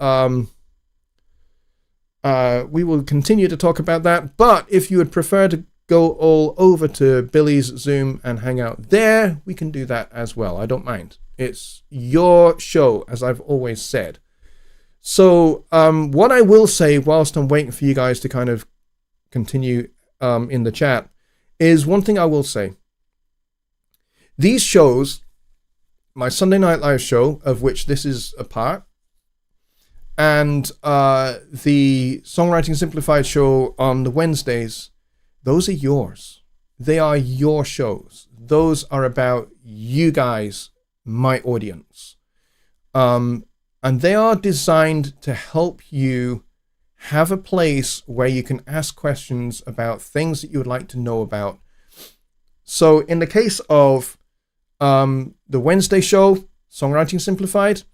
continue to talk about that. But if you would prefer to go all over to Billy's Zoom and hang out there, we can do that as well. I don't mind. It's your show, as I've always said. So what I will say whilst I'm waiting for you guys to kind of continue in the chat is one thing I will say. These shows, my Sunday Night Live show, of which this is a part, and the Songwriting Simplified show on the Wednesdays, those are yours. They are your shows. Those are about you guys, my audience. And they are designed to help you have a place where you can ask questions about things that you would like to know about. So in the case of the Wednesday show, Songwriting Simplified,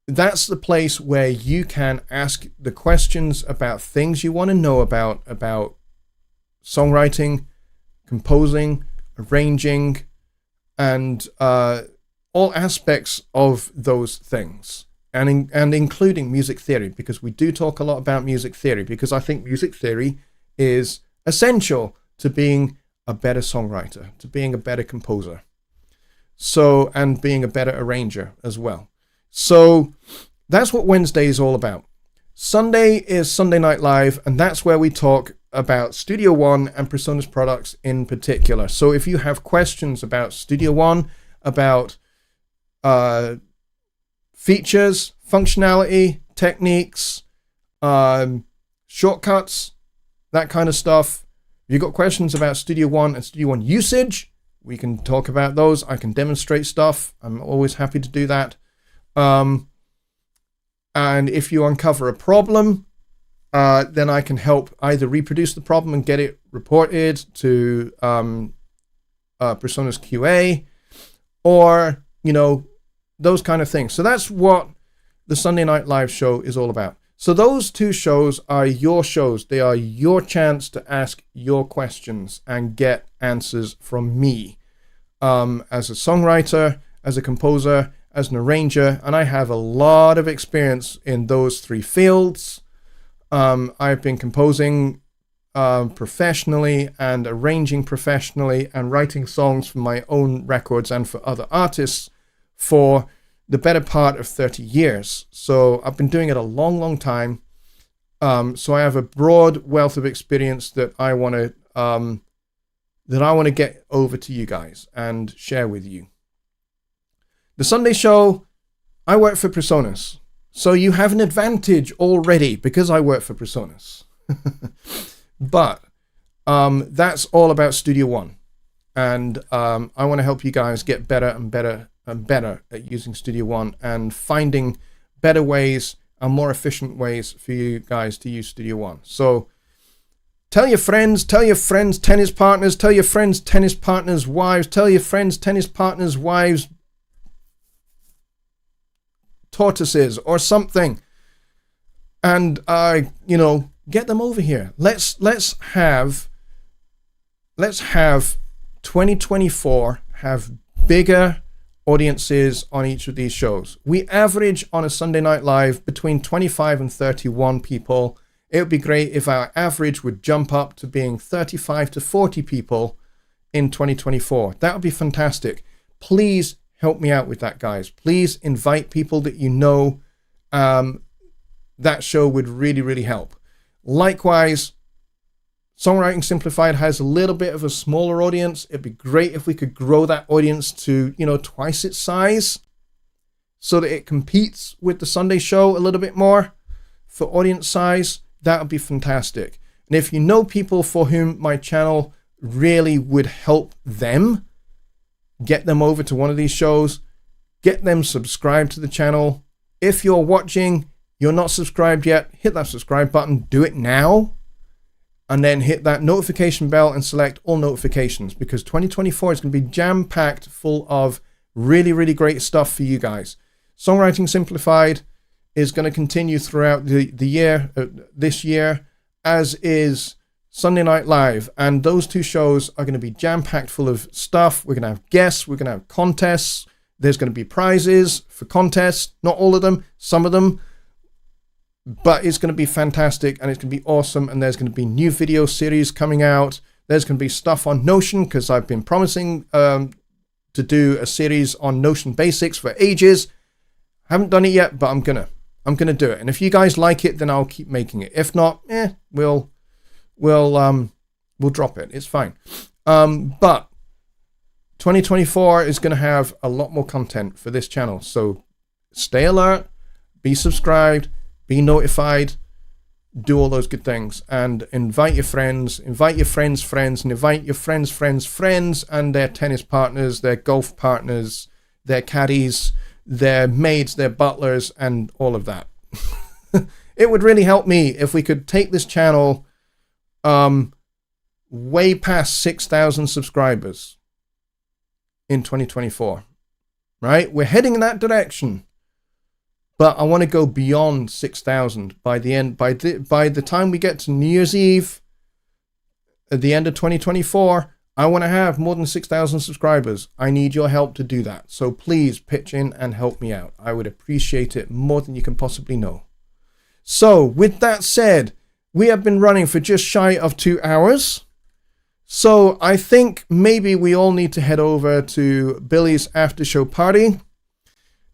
that's the place where you can ask the questions about things you want to know about songwriting, composing, arranging, and all aspects of those things. And including music theory, because we do talk a lot about music theory, because I think music theory is essential to being a better songwriter, to being a better composer, so, and being a better arranger as well. So that's what Wednesday is all about. Sunday is Sunday Night Live, and that's where we talk about Studio One and Personas products in particular. So if you have questions about Studio One, about features, functionality, techniques, shortcuts, that kind of stuff. If you've got questions about Studio One and Studio One usage, we can talk about those. I can demonstrate stuff. I'm always happy to do that. And if you uncover a problem, then I can help either reproduce the problem and get it reported to Personas QA, or, you know, those kind of things. So that's what the Sunday Night Live show is all about. So those two shows are your shows. They are your chance to ask your questions and get answers from me as a songwriter, as a composer, as an arranger, and I have a lot of experience in those three fields. I've been composing professionally and arranging professionally and writing songs for my own records and for other artists for the better part of 30 years. So I've been doing it a long, long time. So I have a broad wealth of experience that I want to get over to you guys and share with you. The Sunday show, I work for Personas. So you have an advantage already because I work for Personas. But that's all about Studio One. And I want to help you guys get better and better and better at using Studio One and finding better ways and more efficient ways for you guys to use Studio One. So tell your friends, tennis partners, tell your friends, tennis partners' wives, tell your friends, tennis partners' wives, tortoises or something. And, get them over here. Let's have 2024 have bigger audiences on each of these shows. We average on a Sunday Night Live between 25 and 31 people. It would be great if our average would jump up to being 35 to 40 people in 2024. That would be fantastic. Please help me out with that, guys. Please invite people that you know. That show would really, really help. Likewise, Songwriting Simplified has a little bit of a smaller audience. It'd be great if we could grow that audience to, twice its size so that it competes with the Sunday show a little bit more for audience size. That would be fantastic. And if you know people for whom my channel really would help them, get them over to one of these shows, get them subscribed to the channel. If you're watching, you're not subscribed yet, hit that subscribe button, do it now. And then hit that notification bell and select all notifications, because 2024 is going to be jam-packed full of really, really great stuff for you guys. Songwriting Simplified is going to continue throughout the year, this year, as is Sunday Night Live. And those two shows are going to be jam-packed full of stuff. We're going to have guests. We're going to have contests. There's going to be prizes for contests. Not all of them, some of them. But it's going to be fantastic and it's going to be awesome. And there's going to be new video series coming out. There's going to be stuff on Notion, because I've been promising to do a series on Notion basics for ages. Haven't done it yet, but I'm gonna do it. And if you guys like it, then I'll keep making it. If not, we'll drop it. It's fine. But 2024 is going to have a lot more content for this channel. So stay alert, be subscribed, be notified, do all those good things, and invite your friends, invite your friends' friends, and invite your friends' friends' friends and their tennis partners, their golf partners, their caddies, their maids, their butlers, and all of that. It would really help me if we could take this channel way past 6,000 subscribers in 2024. Right? We're heading in that direction. But I want to go beyond 6,000 by the end. By the time we get to New Year's Eve, at the end of 2024, I want to have more than 6,000 subscribers. I need your help to do that. So please pitch in and help me out. I would appreciate it more than you can possibly know. So with that said, we have been running for just shy of 2 hours. So I think maybe we all need to head over to Billy's after show party.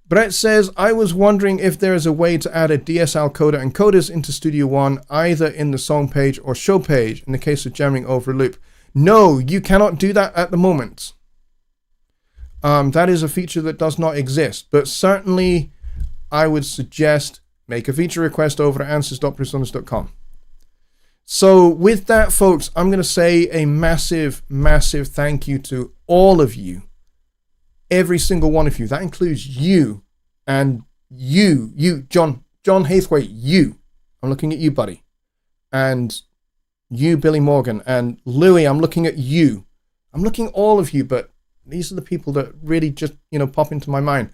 Brett says, I was wondering if there is a way to add a DSL coder and coders into Studio One, either in the song page or show page, in the case of jamming over a loop. No, you cannot do that at the moment. That is a feature that does not exist, but certainly I would suggest make a feature request over at answers.personas.com. So with that, folks, I'm going to say a massive, massive thank you to all of you. Every single one of you. That includes you and you, John Hathwaite, you. I'm looking at you, buddy. And you, Billy Morgan. And Louis, I'm looking at you. I'm looking at all of you, but these are the people that really just, pop into my mind.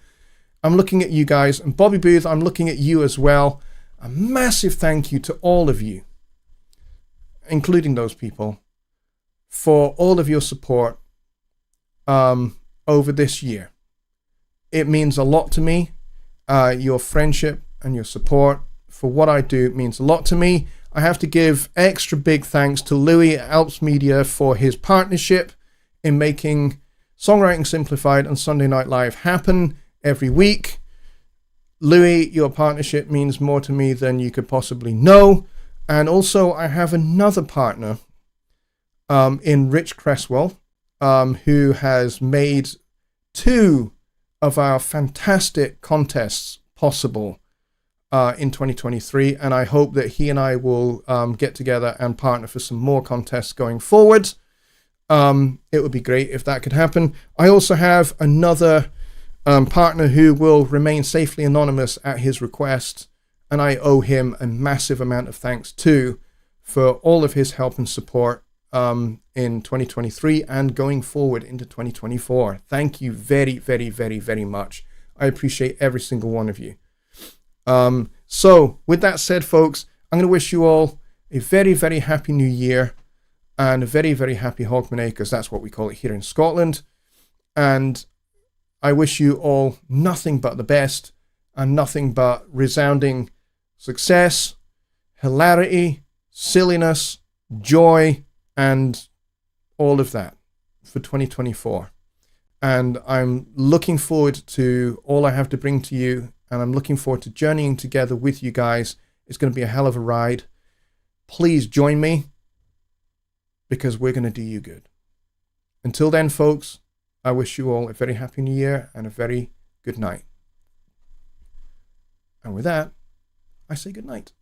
I'm looking at you guys. And Bobby Booth, I'm looking at you as well. A massive thank you to all of you, including those people, for all of your support over this year. It means a lot to me. Your friendship and your support for what I do means a lot to me. I have to give extra big thanks to Louis at Alps Media for his partnership in making Songwriting Simplified and Sunday Night Live happen every week. Louis, your partnership means more to me than you could possibly know. And also I have another partner in Rich Cresswell, who has made 2 of our fantastic contests possible in 2023. And I hope that he and I will get together and partner for some more contests going forward. It would be great if that could happen. I also have another partner who will remain safely anonymous at his request. And I owe him a massive amount of thanks too for all of his help and support in 2023 and going forward into 2024. Thank you very, very, very, very much. I appreciate every single one of you. So with that said, folks, I'm going to wish you all a very, very happy new year. and a very, very happy Hogmany, because that's what we call it here in Scotland. And I wish you all nothing but the best and nothing but resounding success, hilarity, silliness, joy, and all of that for 2024. And I'm looking forward to all I have to bring to you, and I'm looking forward to journeying together with you guys. It's going to be a hell of a ride. Please join me, because we're going to do you good. Until then, folks, I wish you all a very happy new year and a very good night. And with that, I say good night.